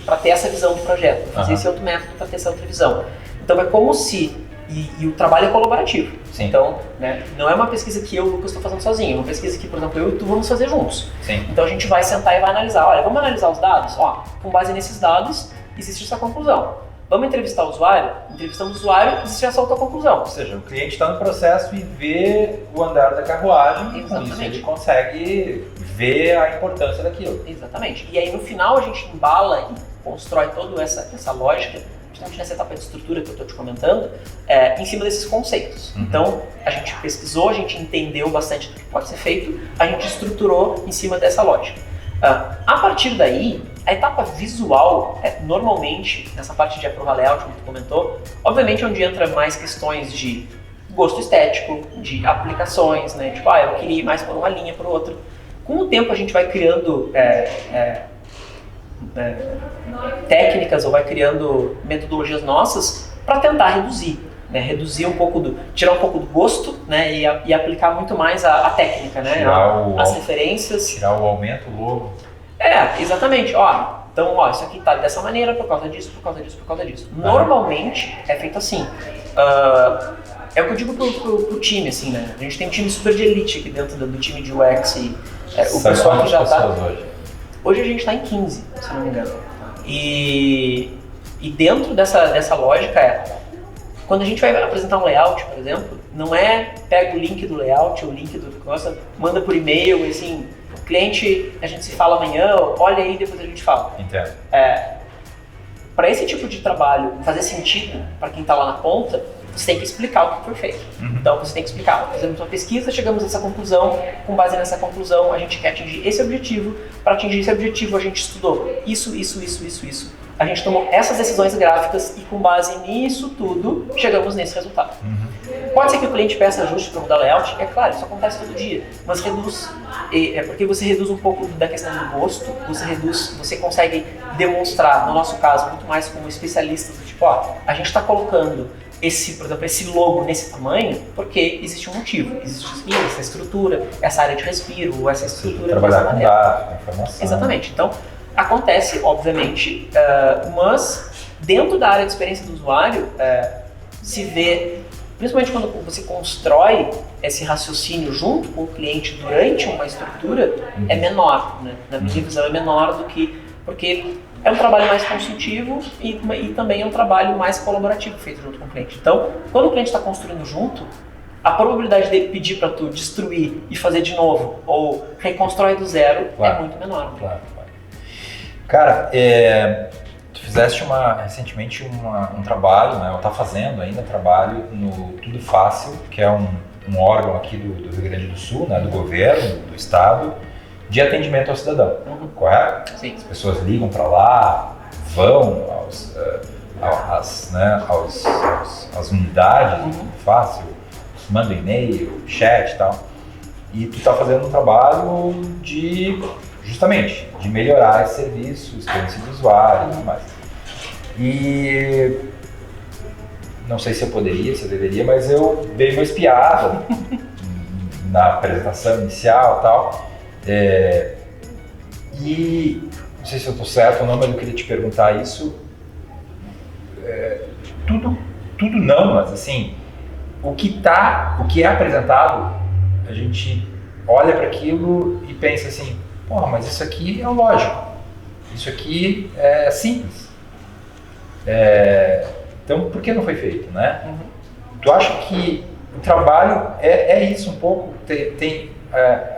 para ter essa visão do projeto, vou fazer esse outro método para ter essa outra visão. Então é como se e o trabalho é colaborativo. Sim. Então, né, não é uma pesquisa que eu e o Lucas estou fazendo sozinho, é uma pesquisa que, por exemplo, eu e tu vamos fazer juntos. Sim. Então a gente vai sentar e vai analisar. Olha, vamos analisar os dados? Com base nesses dados existe essa conclusão. Vamos entrevistar o usuário? Entrevistamos o usuário, existe essa outra conclusão. Ou seja, o cliente está no processo e vê o andar da carruagem, e com isso ele consegue ver a importância daquilo. Exatamente. E aí no final a gente embala e constrói toda essa lógica, principalmente nessa etapa de estrutura que eu estou te comentando, em cima desses conceitos. Então a gente pesquisou, a gente entendeu bastante do que pode ser feito, a gente estruturou em cima dessa lógica. A partir daí, a etapa visual, normalmente, nessa parte de approval layout, como tu comentou, obviamente é onde entra mais questões de gosto estético, de aplicações, né? Tipo, eu queria ir mais por uma linha, por outra. Com o tempo a gente vai criando técnicas ou vai criando metodologias nossas para tentar reduzir. Né, reduzir tirar um pouco do gosto, né, e aplicar muito mais a técnica, né, as referências. Tirar o aumento logo. Exatamente. Então, isso aqui tá dessa maneira por causa disso, por causa disso, por causa disso. Normalmente é feito assim. É o que eu digo pro time, assim, né? A gente tem um time super de elite aqui dentro do time de UX e o pessoal que já tá. Hoje a gente está em 15, se não me engano. E dentro dessa lógica quando a gente vai apresentar um layout, por exemplo, não pega o link do layout, o link do negócio, manda por e-mail, e assim, cliente, a gente se fala amanhã, olha aí, depois a gente fala. Entendo. Para esse tipo de trabalho fazer sentido para quem está lá na ponta, você tem que explicar o que foi feito. Então você tem que explicar, fizemos uma pesquisa, chegamos a essa conclusão, com base nessa conclusão a gente quer atingir esse objetivo, para atingir esse objetivo a gente estudou isso. A gente tomou essas decisões gráficas e com base nisso tudo, chegamos nesse resultado. Pode ser que o cliente peça ajuste para mudar o layout, é claro, isso acontece todo dia, mas reduz, porque você reduz um pouco da questão do gosto, você consegue demonstrar, no nosso caso, muito mais como especialistas, do tipo, a gente está colocando por exemplo, esse logo nesse tamanho, porque existe um motivo, existe essa estrutura, essa área de respiro, essa estrutura trabalhar com dados, com informação. Exatamente, então acontece, obviamente, mas dentro da área de experiência do usuário, se vê, principalmente quando você constrói esse raciocínio junto com o cliente durante uma estrutura, é menor, né? Na minha visão é menor porque é um trabalho mais consultivo e também é um trabalho mais colaborativo feito junto com o cliente. Então, quando o cliente está construindo junto, a probabilidade dele pedir para tu destruir e fazer de novo ou reconstrói do zero é muito menor. Claro. Cara, tu fizeste recentemente um trabalho, né, ou está fazendo ainda trabalho no Tudo Fácil, que é um órgão aqui do Rio Grande do Sul, né, do governo, do estado, de atendimento ao cidadão, correto? Sim. As pessoas ligam para lá, vão às unidades do Tudo Fácil, mandam e-mail, chat e tal, e tu está fazendo um trabalho de justamente de melhorar esse serviço, experiência do usuário e tudo mais. E não sei se eu poderia, se eu deveria, mas eu dei uma espiada na apresentação inicial e tal. E não sei se eu estou certo ou não, mas eu queria te perguntar isso. Tudo não, mas assim, o que é apresentado, a gente olha para aquilo e pensa assim, porra, mas isso aqui é o lógico, isso aqui é simples. Então, por que não foi feito, né? Tu acha que o trabalho é isso um pouco? Tem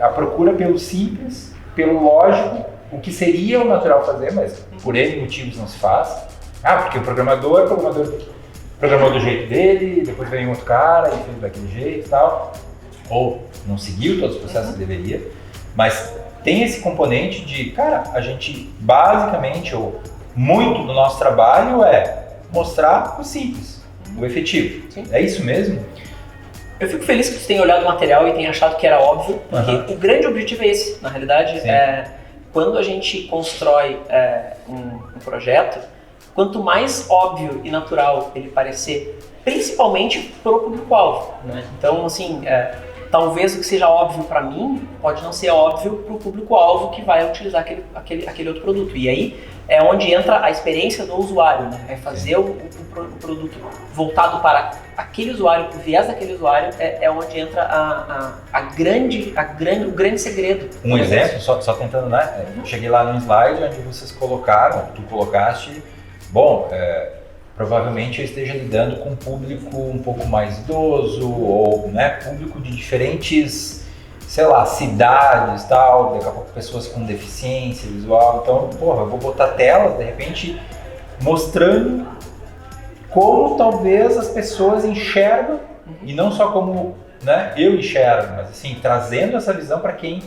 a procura pelo simples, pelo lógico, o que seria o natural fazer, mas por N motivos não se faz. Porque o programador programou do jeito dele, depois veio um outro cara e fez daquele jeito e tal. Ou não seguiu todos os processos que deveria. Mas tem esse componente de, cara, a gente basicamente, ou muito do nosso trabalho é mostrar o simples, o efetivo. Sim. É isso mesmo? Eu fico feliz que você tenha olhado o material e tenha achado que era óbvio, porque o grande objetivo é esse. Na realidade, quando a gente constrói um projeto, quanto mais óbvio e natural ele parecer, principalmente para o público-alvo, né? Então, assim, talvez o que seja óbvio para mim pode não ser óbvio para o público-alvo que vai utilizar aquele outro produto. E aí é onde entra a experiência do usuário, né? É fazer o produto voltado para aquele usuário, o viés daquele usuário, é onde entra o grande segredo. Um exemplo, só tentando, né? Eu cheguei lá no slide onde vocês colocaram, tu colocaste, bom, provavelmente eu esteja lidando com um público um pouco mais idoso ou, né, público de diferentes, sei lá, cidades, tal, daqui a pouco pessoas com deficiência visual. Então, porra, eu vou botar telas, de repente, mostrando como talvez as pessoas enxergam, e não só como, né, eu enxergo, mas assim, trazendo essa visão para quem...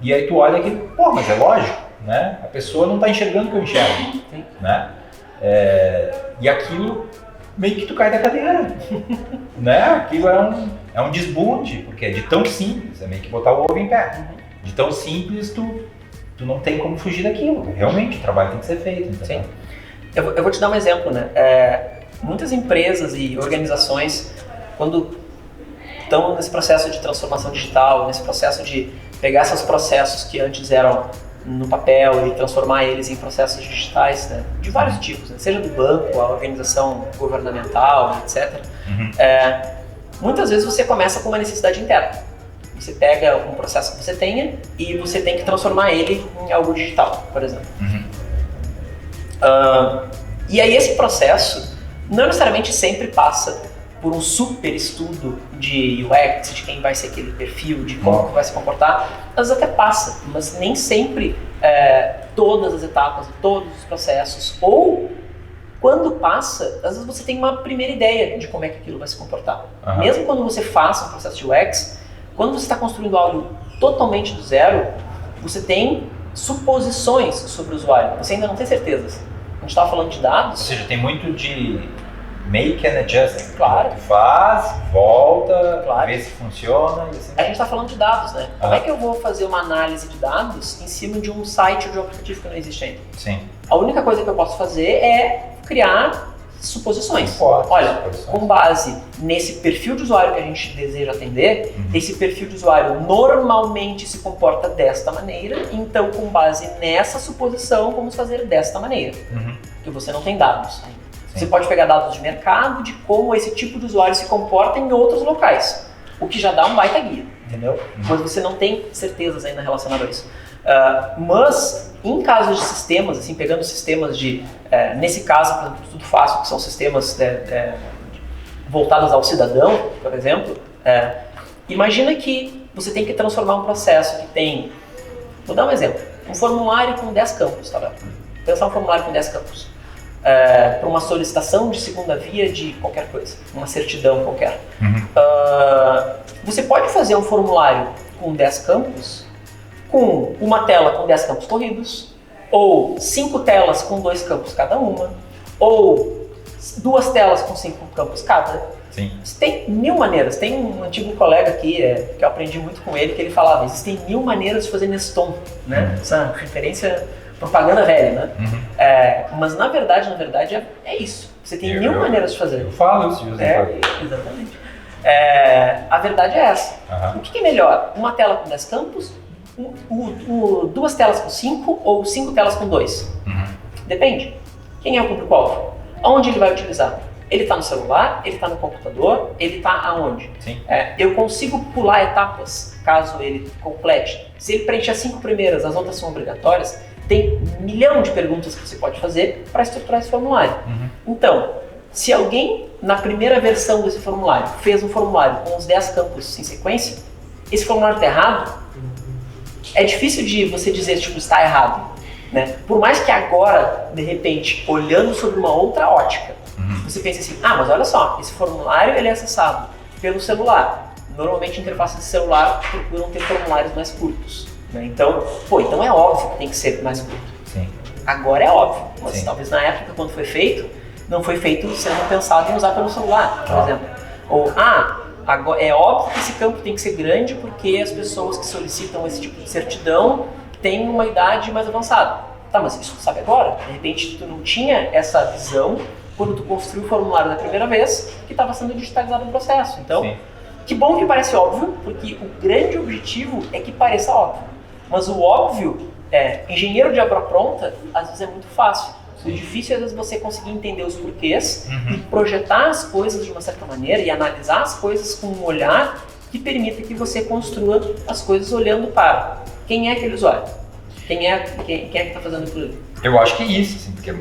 e aí tu olha aqui, pô, mas é lógico, né? A pessoa não está enxergando o que eu enxergo, né? E aquilo meio que tu cai da cadeira, né? Aquilo é um desbunde, porque é de tão simples, é meio que botar o ovo em pé. De tão simples, tu não tem como fugir daquilo. Realmente, o trabalho tem que ser feito. Então, sim. Eu vou te dar um exemplo, né? Muitas empresas e organizações, quando estão nesse processo de transformação digital, nesse processo de pegar esses processos que antes eram no papel e transformar eles em processos digitais, né, de vários tipos, né, seja do banco, a organização governamental, etc. Muitas vezes você começa com uma necessidade interna. Você pega um processo que você tenha e você tem que transformar ele em algo digital, por exemplo. E aí esse processo não necessariamente sempre passa por um super estudo de UX, de quem vai ser aquele perfil, de como que vai se comportar. Às vezes até passa, mas nem sempre todas as etapas, todos os processos. Ou, quando passa, às vezes você tem uma primeira ideia de como é que aquilo vai se comportar. Mesmo quando você faça um processo de UX, quando você está construindo algo totalmente do zero, você tem suposições sobre o usuário, você ainda não tem certezas. A gente estava falando de dados. Ou seja, tem muito de make and adjust. Claro. Tu faz, volta, vê se funciona. E assim. A gente está falando de dados, né? Como é que eu vou fazer uma análise de dados em cima de um site ou de um aplicativo que não existe ainda? Sim. A única coisa que eu posso fazer é criar suposições. Olha, com base nesse perfil de usuário que a gente deseja atender, esse perfil de usuário normalmente se comporta desta maneira, então com base nessa suposição vamos fazer desta maneira. Porque você não tem dados ainda. Você pode pegar dados de mercado, de como esse tipo de usuário se comporta em outros locais, o que já dá um baita guia, entendeu? Mas você não tem certezas ainda relacionadas a isso. Mas, em casos de sistemas, assim, pegando sistemas de, nesse caso, por exemplo, Tudo Fácil, que são sistemas voltados ao cidadão, por exemplo, imagina que você tem que transformar um processo que tem, vou dar um exemplo, um formulário com 10 campos, tá vendo? Pensar um formulário com 10 campos. Para uma solicitação de segunda via de qualquer coisa, uma certidão qualquer. Você pode fazer um formulário com 10 campos, com uma tela com 10 campos corridos, ou 5 telas com 2 campos cada uma, ou 2 telas com 5 campos cada. Sim. Tem 1000 maneiras. Tem um antigo colega aqui, que eu aprendi muito com ele, que ele falava, existem 1000 maneiras de fazer Neston, né? Essa referência, propaganda velha, né? Mas na verdade é isso. Você tem 1000 maneiras de fazer. Eu falo isso, José. Exatamente. A verdade é essa. O que é melhor? Uma tela com 10 campos, 2 telas com 5 ou 5 telas com 2? Depende. Quem é o público-alvo? Onde ele vai utilizar? Ele está no celular? Ele está no computador? Ele está aonde? Sim. Eu consigo pular etapas caso ele complete. Se ele preencher as 5 primeiras, as outras são obrigatórias, tem 1 milhão de perguntas que você pode fazer para estruturar esse formulário. Então, se alguém na primeira versão desse formulário fez um formulário com os 10 campos em sequência, esse formulário está errado, é difícil de você dizer, tipo, está errado. Né? Por mais que agora, de repente, olhando sobre uma outra ótica, você pense assim, mas olha só, esse formulário ele é acessado pelo celular. Normalmente interfaces de celular procuram ter formulários mais curtos. Né? Então é óbvio que tem que ser mais curto. Sim. Agora é óbvio, mas talvez na época quando foi feito, não foi feito sendo pensado em usar pelo celular, por exemplo. Ou, agora, é óbvio que esse campo tem que ser grande porque as pessoas que solicitam esse tipo de certidão têm uma idade mais avançada. Tá, mas isso tu sabe agora? De repente tu não tinha essa visão quando tu construiu o formulário da primeira vez que estava sendo digitalizado o processo. Então, que bom que parece óbvio, porque o grande objetivo é que pareça óbvio. Mas o óbvio, engenheiro de obra pronta, às vezes é muito fácil. O difícil é, às vezes, você conseguir entender os porquês e projetar as coisas de uma certa maneira e analisar as coisas com um olhar que permita que você construa as coisas olhando para quem é aquele usuário, quem é que está fazendo aquilo ali. Eu acho que é isso, assim, porque,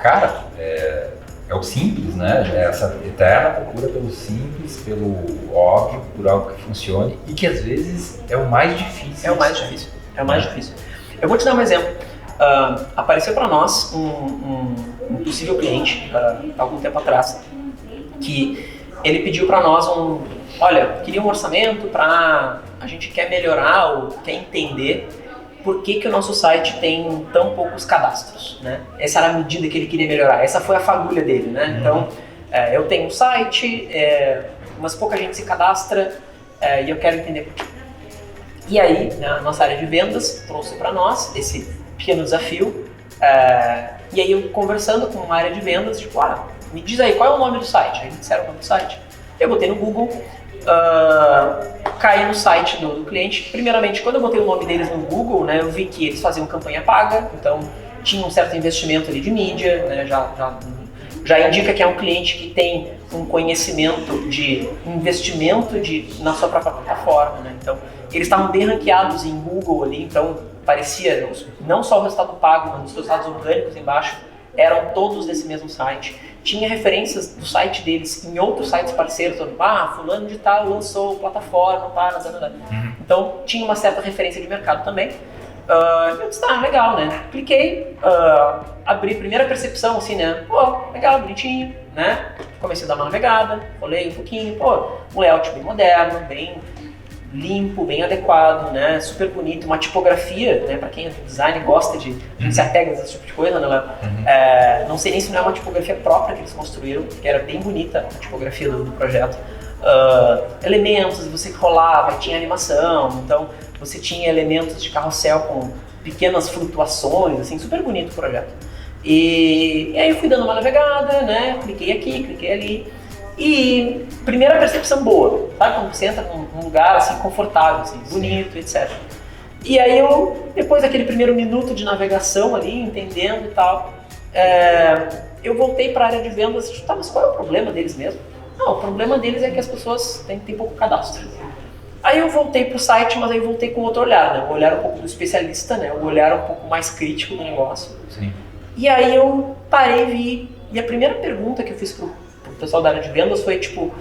cara, é o simples, né? É essa eterna procura pelo simples, pelo óbvio, por algo que funcione e que às vezes é o mais difícil. É o mais difícil. Eu vou te dar um exemplo. Apareceu para nós um possível cliente, algum tempo atrás, que ele pediu para nós olha, queria um orçamento para a gente quer melhorar ou quer entender por que o nosso site tem tão poucos cadastros, né? Essa era a medida que ele queria melhorar, essa foi a fagulha dele, né? Então, eu tenho um site, mas pouca gente se cadastra e eu quero entender por quê. E aí, a nossa área de vendas trouxe para nós esse pequeno desafio, e aí eu conversando com uma área de vendas, tipo, me diz aí, qual é o nome do site? Aí eles disseram o nome do site. Eu botei no Google, caí no site do cliente. Primeiramente, quando eu botei o nome deles no Google, né, eu vi que eles faziam campanha paga, então tinha um certo investimento ali de mídia, né, já indica que é um cliente que tem um conhecimento de investimento na sua própria plataforma, né? Então, eles estavam bem ranqueados em Google ali, então parecia não só o resultado pago, mas os resultados orgânicos embaixo eram todos desse mesmo site. Tinha referências do site deles em outros sites parceiros, fulano de tal lançou plataforma, Então tinha uma certa referência de mercado também. Eu disse, legal, né? Cliquei, abri a primeira percepção, assim, né? Legal, bonitinho, né? Comecei a dar uma navegada, olhei um pouquinho, um layout bem moderno, bem limpo, bem adequado, né? Super bonito, uma tipografia, né? Para quem é do design gosta a gente se apega a esse tipo de coisa, né, Léo? Não sei nem se não é uma tipografia própria que eles construíram, que era bem bonita a tipografia do projeto. Elementos, você rolava, tinha animação, então você tinha elementos de carrossel com pequenas flutuações, assim, super bonito o projeto. E aí eu fui dando uma navegada, né? Cliquei aqui, cliquei ali. E primeira percepção boa, sabe? Quando você entra num lugar assim, confortável, assim, bonito, etc. E aí depois daquele primeiro minuto de navegação ali, entendendo e tal, eu voltei para a área de vendas e mas qual é o problema deles mesmo? Não, o problema deles é que as pessoas têm pouco cadastro. Aí eu voltei para o site, mas aí eu voltei com outro olhar, né? O olhar um pouco do especialista, né? O olhar um pouco mais crítico do negócio. Sim. E aí eu parei e vi, e a primeira pergunta que eu fiz pro pessoal da área de vendas foi tipo,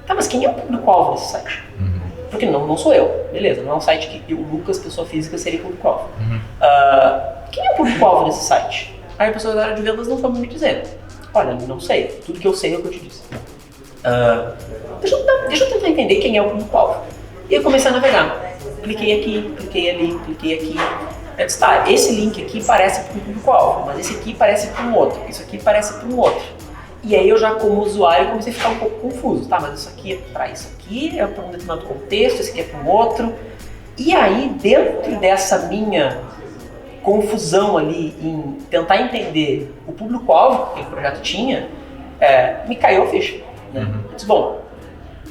mas quem é o público-alvo desse site? Porque não sou eu, beleza, não é um site que o Lucas, pessoa física, seria público-alvo. Quem é o público-alvo desse site? Aí a pessoa da área de vendas não foi me dizer, olha, não sei, tudo que eu sei é o que eu te disse. Deixa eu tentar entender quem é o público-alvo. E eu comecei a navegar, cliquei aqui, cliquei ali, cliquei aqui. Eu disse, esse link aqui parece para um público-alvo, mas esse aqui parece para um outro, isso aqui parece para um outro. E aí eu já, como usuário, comecei a ficar um pouco confuso. Tá, mas isso aqui é para isso aqui, é para um determinado contexto, esse aqui é para um outro. E aí, dentro dessa minha confusão ali em tentar entender o público-alvo que o projeto tinha, me caiu a ficha. Né? Eu disse, bom,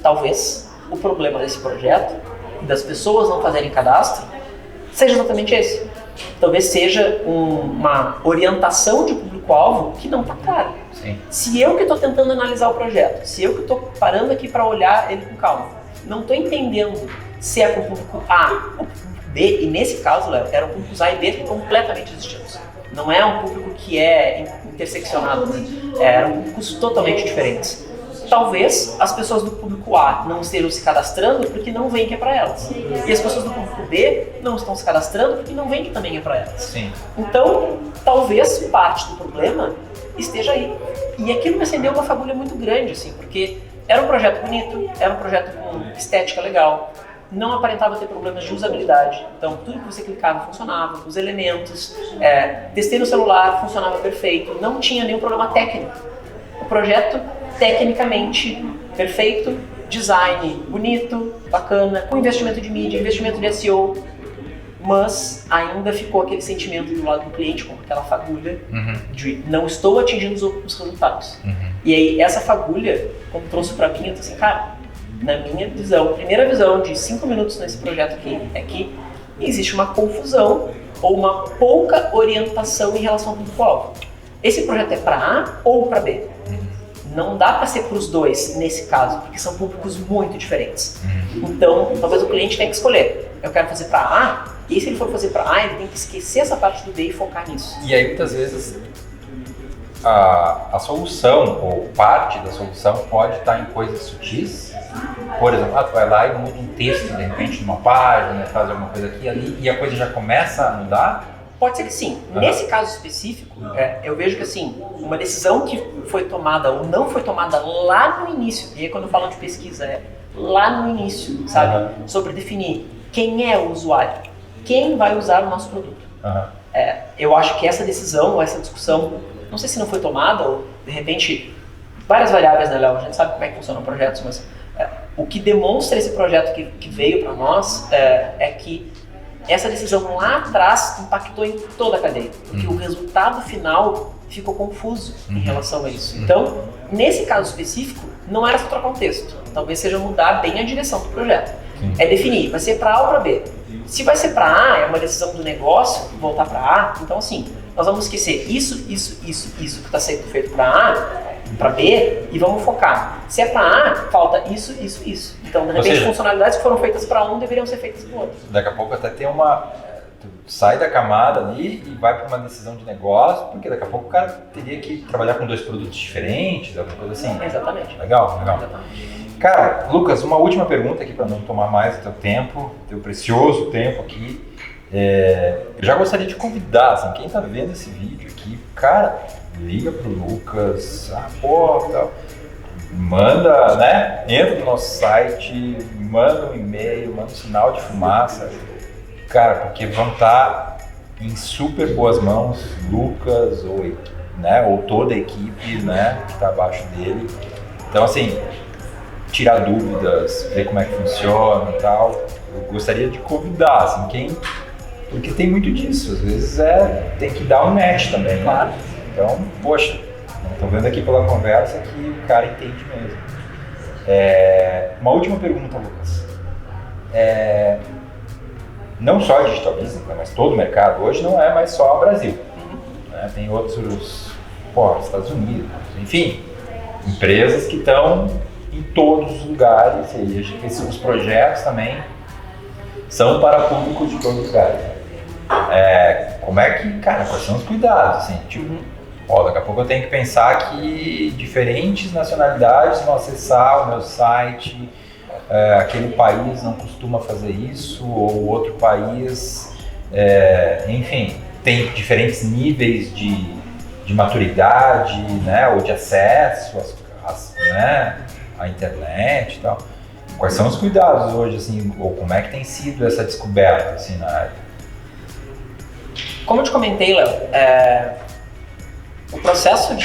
talvez o problema desse projeto e das pessoas não fazerem cadastro seja exatamente esse. Talvez seja uma orientação de público-alvo que não está clara. Sim. Se eu que estou tentando analisar o projeto, se eu que estou parando aqui para olhar ele com calma, não estou entendendo se é para o público A ou para o público B, e nesse caso, Léo, eram públicos A e B completamente distintos. Não é um público que é interseccionado, eram públicos totalmente diferentes. Talvez as pessoas do público A não estejam se cadastrando porque não veem que é para elas. E as pessoas do público B não estão se cadastrando porque não veem que também é para elas. Sim. Então, talvez parte do problema esteja aí. E aquilo me acendeu uma fagulha muito grande, assim, porque era um projeto bonito, era um projeto com estética legal, não aparentava ter problemas de usabilidade. Então, tudo que você clicava funcionava, os elementos, testei no celular, funcionava perfeito, não tinha nenhum problema técnico. O projeto, tecnicamente, perfeito, design bonito, bacana, com investimento de mídia, investimento de SEO, mas ainda ficou aquele sentimento do lado do cliente, com aquela fagulha de não estou atingindo os resultados. E aí, essa fagulha, como trouxe pra mim, eu tô assim, cara, na minha visão, primeira visão de 5 minutos nesse projeto aqui, é que existe uma confusão ou uma pouca orientação em relação ao público-alvo. Esse projeto é para A ou para B? Não dá para ser para os dois nesse caso, porque são públicos muito diferentes. Então, talvez o cliente tenha que escolher. Eu quero fazer para A, e se ele for fazer para A, ele tem que esquecer essa parte do B e focar nisso. E aí, muitas vezes, a solução, ou parte da solução, pode estar em coisas sutis. Por exemplo, tu vai lá e muda um texto, de repente, numa página, faz alguma coisa aqui e ali, e a coisa já começa a mudar? Pode ser que sim. Nesse caso específico, eu vejo que assim, uma decisão que foi tomada ou não foi tomada lá no início, e aí quando eu falo de pesquisa, lá no início, sabe? Sobre definir quem é o usuário, quem vai usar o nosso produto. Eu acho que essa decisão, essa discussão, não sei se não foi tomada ou, de repente, várias variáveis, né, Léo? A gente sabe como é que funcionam projetos, mas o que demonstra esse projeto que veio para nós é que essa decisão lá atrás impactou em toda a cadeia, porque o resultado final ficou confuso em relação a isso. Então, nesse caso específico, não era só trocar um texto, talvez seja mudar bem a direção do projeto. É definir, vai ser para A ou para B. Se vai ser para A, é uma decisão do negócio, voltar para A, então assim, nós vamos esquecer isso que está sendo feito para A, para B, e vamos focar. Se é para A, falta isso. Então, de repente, funcionalidades que foram feitas para um deveriam ser feitas para o outro. Daqui a pouco até tem tu sai da camada ali e vai para uma decisão de negócio, porque daqui a pouco o cara teria que trabalhar com 2 produtos diferentes, alguma coisa assim. Exatamente. Legal. Exatamente. Cara, Lucas, uma última pergunta aqui para não tomar mais o teu tempo, teu precioso tempo aqui. Eu já gostaria de convidar, assim, quem está vendo esse vídeo aqui, cara, liga pro Lucas, tal, manda, né? Entra no nosso site, manda um e-mail, manda um sinal de fumaça, cara, porque vão estar em super boas mãos, Lucas ou toda a equipe, né, que está abaixo dele. Então, assim, tirar dúvidas, ver como é que funciona e tal. Eu gostaria de convidar, assim, porque tem muito disso, às vezes tem que dar um match também, né? Claro. Então, poxa, estou vendo aqui pela conversa que o cara entende mesmo. Uma última pergunta, Lucas. Não só a Digital Business, mas todo o mercado hoje não é mais só o Brasil. Né? Tem outros, Estados Unidos, enfim, empresas que estão em todos os lugares, e os projetos também são para público de todos os lugares. Como é que, cara, quais são os cuidados, assim, tipo, daqui a pouco eu tenho que pensar que diferentes nacionalidades vão acessar o meu site, aquele país não costuma fazer isso, ou outro país, enfim, tem diferentes níveis de maturidade, né, ou de acesso à internet e tal. Quais são os cuidados hoje, assim, ou como é que tem sido essa descoberta, assim, na área? Como eu te comentei, Léo, o processo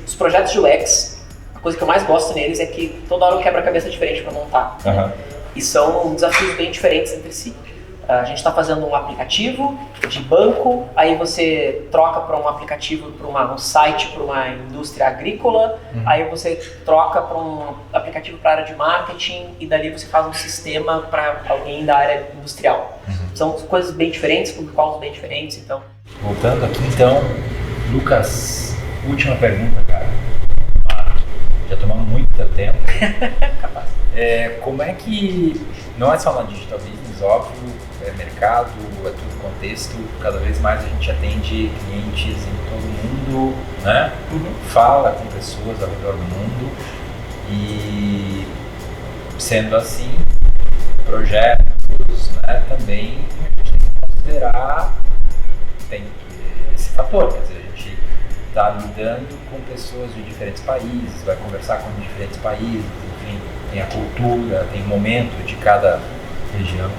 os projetos de UX, coisa que eu mais gosto neles é que toda hora um quebra-cabeça diferente para montar. Uhum. E são desafios bem diferentes entre si. A gente está fazendo um aplicativo de banco, aí você troca para um aplicativo, para um site, para uma indústria agrícola, aí você troca para um aplicativo para a área de marketing e dali você faz um sistema para alguém da área industrial. São coisas bem diferentes, públicos bem diferentes, então. Voltando aqui então, Lucas, última pergunta, cara. Já tomamos muito teu tempo. Capaz. Como é que, não é só na Digital Business, óbvio, é mercado, é tudo contexto, cada vez mais a gente atende clientes em todo mundo, né? Fala com pessoas ao redor do mundo e, sendo assim, projetos, né, também a gente tem que considerar esse fator, quer dizer, a gente está lidando com pessoas de diferentes países, vai conversar com diferentes países, enfim, tem a cultura, tem o momento de cada região.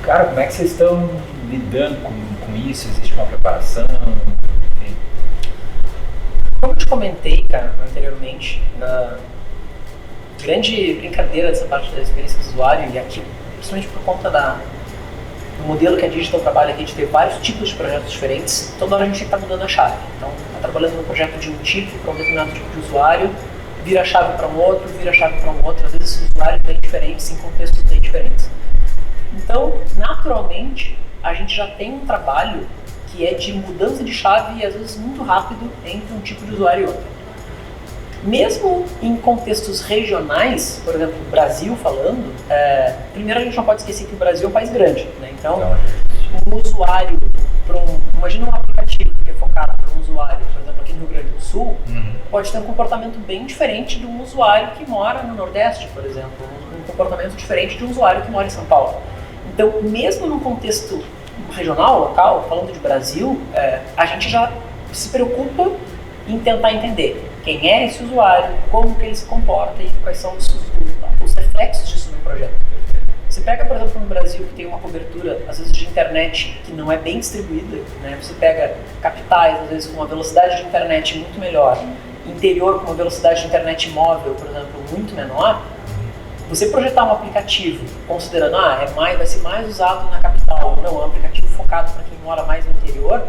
Cara, como é que vocês estão lidando com isso? Existe uma preparação? Enfim. Como eu te comentei, cara, anteriormente, a grande brincadeira dessa parte da experiência do usuário, e aqui, principalmente por conta do modelo que a Digital trabalha aqui, de ter vários tipos de projetos diferentes, toda hora a gente tem que estar mudando a chave. Então, está trabalhando num projeto de um tipo para um determinado tipo de usuário, vira a chave para um outro, vira a chave para um outro, às vezes esses usuários bem diferentes, em contextos bem diferentes. Então, naturalmente, a gente já tem um trabalho que é de mudança de chave e às vezes muito rápido entre um tipo de usuário e outro. Mesmo em contextos regionais, por exemplo, o Brasil falando, primeiro a gente não pode esquecer que o Brasil é um país grande, né? Então, um usuário, imagina um aplicativo que é focado para um usuário, por exemplo, aqui no Rio Grande do Sul, pode ter um comportamento bem diferente de um usuário que mora no Nordeste, por exemplo, um comportamento diferente de um usuário que mora em São Paulo. Então, mesmo no contexto regional, local, falando de Brasil, a gente já se preocupa em tentar entender quem é esse usuário, como que ele se comporta e quais são os reflexos disso no projeto. Você pega, por exemplo, no Brasil, que tem uma cobertura, às vezes, de internet que não é bem distribuída, né? Você pega capitais, às vezes, com uma velocidade de internet muito melhor, interior com uma velocidade de internet móvel, por exemplo, muito menor. Você projetar um aplicativo considerando, vai ser mais usado na capital, ou não, é um aplicativo focado para quem mora mais no interior,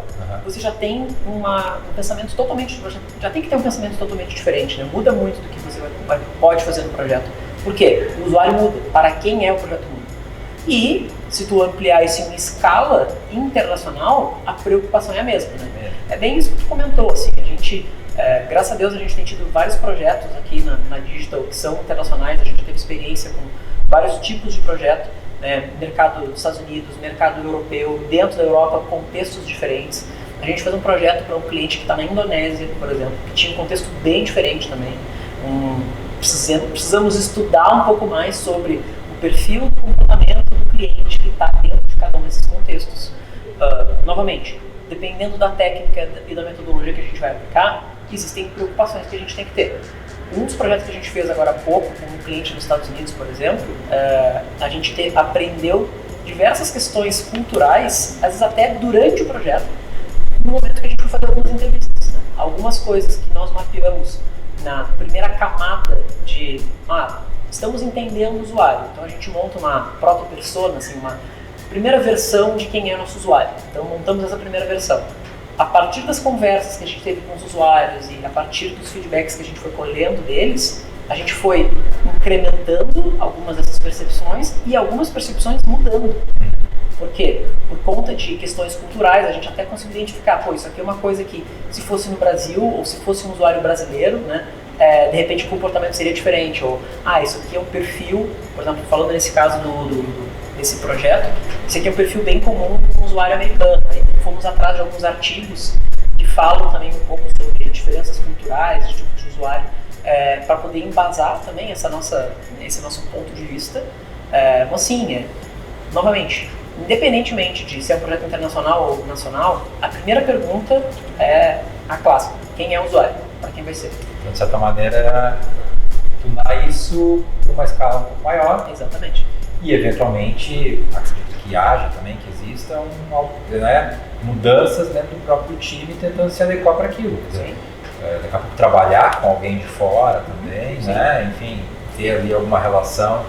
você já tem um pensamento totalmente, já tem que ter um pensamento totalmente diferente, né? Muda muito do que você pode fazer no projeto. Por quê? O usuário muda, para quem é o projeto muda. E, se tu ampliar isso em uma escala internacional, a preocupação é a mesma, né? É bem isso que tu comentou, assim, a gente... graças a Deus a gente tem tido vários projetos aqui na Digital que são internacionais, a gente teve experiência com vários tipos de projeto, né? Mercado dos Estados Unidos, mercado europeu, dentro da Europa, contextos diferentes. A gente fez um projeto para um cliente que está na Indonésia, por exemplo, que tinha um contexto bem diferente também. Precisamos estudar um pouco mais sobre o perfil do comportamento do cliente que está dentro de cada um desses contextos. Novamente, dependendo da técnica e da metodologia que a gente vai aplicar, existem preocupações que a gente tem que ter. Um dos projetos que a gente fez agora há pouco, com um cliente nos Estados Unidos, por exemplo, a gente aprendeu diversas questões culturais, às vezes até durante o projeto, no momento que a gente foi fazer algumas entrevistas, né? Algumas coisas que nós mapeamos na primeira camada de, estamos entendendo o usuário, então a gente monta uma proto-persona, assim, uma primeira versão de quem é nosso usuário. Então montamos essa primeira versão. A partir das conversas que a gente teve com os usuários e a partir dos feedbacks que a gente foi colhendo deles, a gente foi incrementando algumas dessas percepções e algumas percepções mudando. Por quê? Por conta de questões culturais, a gente até conseguiu identificar, isso aqui é uma coisa que, se fosse no Brasil ou se fosse um usuário brasileiro, né, de repente o comportamento seria diferente. Ou, isso aqui é um perfil, por exemplo, falando nesse caso desse projeto, esse aqui é um perfil bem comum com o usuário americano. Aí fomos atrás de alguns artigos que falam também um pouco sobre diferenças culturais, de tipo de usuário, para poder embasar também esse nosso ponto de vista. Mas sim, novamente, independentemente de se é um projeto internacional ou nacional, a primeira pergunta é a clássica: quem é o usuário? Para quem vai ser? Então, de certa maneira, tornar isso para uma escala um pouco maior. Exatamente. E, eventualmente, acredito que haja também, que existam mudanças dentro do próprio time tentando se adequar para aquilo. Sim. daqui a pouco trabalhar com alguém de fora também, né? Enfim, ter ali alguma relação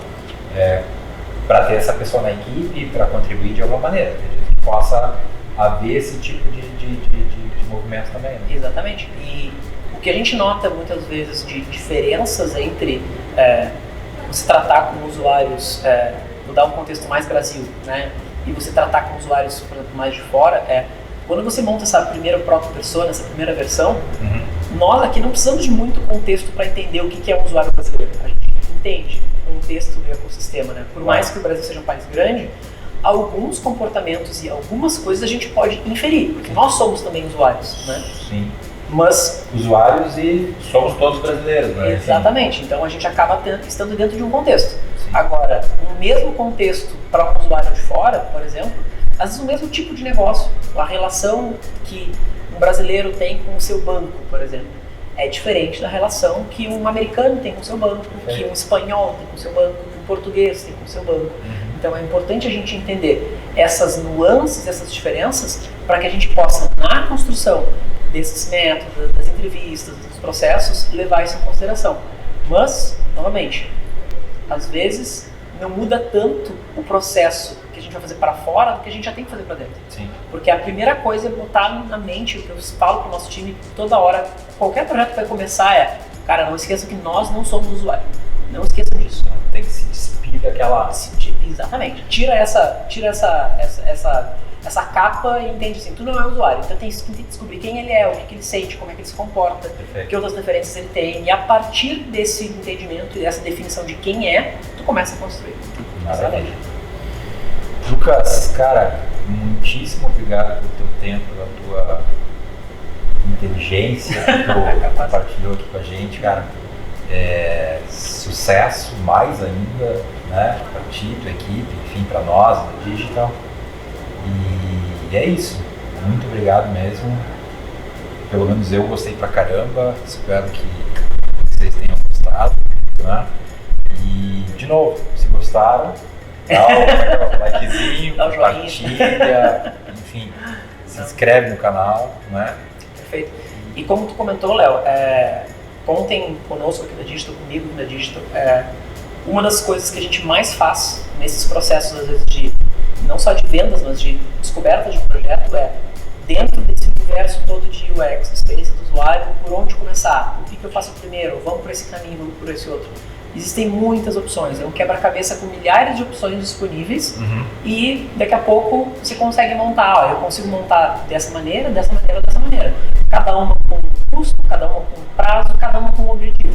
para ter essa pessoa na equipe, para contribuir de alguma maneira. Acredito que possa haver esse tipo de movimento também. Né? Exatamente. E o que a gente nota muitas vezes de diferenças entre você tratar com usuários, vou dar um contexto mais Brasil, né? E você tratar com usuários, por exemplo, mais de fora, quando você monta essa primeira proto-persona, essa primeira versão, nós aqui não precisamos de muito contexto para entender o que é um usuário brasileiro. A gente entende o contexto do ecossistema, né? Por mais que o Brasil seja um país grande, alguns comportamentos e algumas coisas a gente pode inferir, porque nós somos também usuários, né? Sim. Mas usuários e somos todos brasileiros, né? Exatamente. Então a gente acaba estando dentro de um contexto. Sim. Agora, no mesmo contexto para um usuário de fora, por exemplo, às vezes o mesmo tipo de negócio, a relação que um brasileiro tem com o seu banco, por exemplo, é diferente da relação que um americano tem com o seu banco, que um espanhol tem com o seu banco, que um português tem com o seu banco. Então é importante a gente entender essas nuances, essas diferenças, para que a gente possa, na construção desses métodos, das entrevistas, dos processos, levar isso em consideração. Mas, novamente, às vezes não muda tanto o processo que a gente vai fazer para fora do que a gente já tem que fazer para dentro. Sim. Porque a primeira coisa é botar na mente, o que eu falo para o nosso time toda hora, qualquer projeto que vai começar cara, não esqueça que nós não somos usuário. Não esqueçam disso. Tem que se despir daquela... Exatamente. Tira essa capa e entende assim, tu não é usuário, então tem que descobrir quem ele é, o que ele sente, como é que ele se comporta, que outras referências ele tem, e a partir desse entendimento e dessa definição de quem é, tu começa a construir. Maravilha. Lucas, cara, muitíssimo obrigado pelo teu tempo, pela tua inteligência que tu compartilhou aqui com a gente, cara. Sucesso mais ainda, né, para ti, tua equipe, enfim, para nós, da Digital. E é isso. Muito obrigado mesmo. Pelo menos eu gostei pra caramba. Espero que vocês tenham gostado, né? E, de novo, se gostaram, dá o likezinho, compartilha, enfim, se inscreve no canal, né? Perfeito. E como tu comentou, Léo, contem conosco aqui da Digital, comigo da Digital. Uma das coisas que a gente mais faz nesses processos, às vezes, não só de vendas, mas de descoberta de projeto, dentro desse universo todo de UX, experiência do usuário, por onde começar, o que eu faço primeiro, vamos por esse caminho, vamos por esse outro. Existem muitas opções, é um quebra-cabeça com milhares de opções disponíveis e daqui a pouco você consegue montar, eu consigo montar dessa maneira, dessa maneira, dessa maneira. Cada uma com custo, cada uma com prazo, cada uma com objetivo.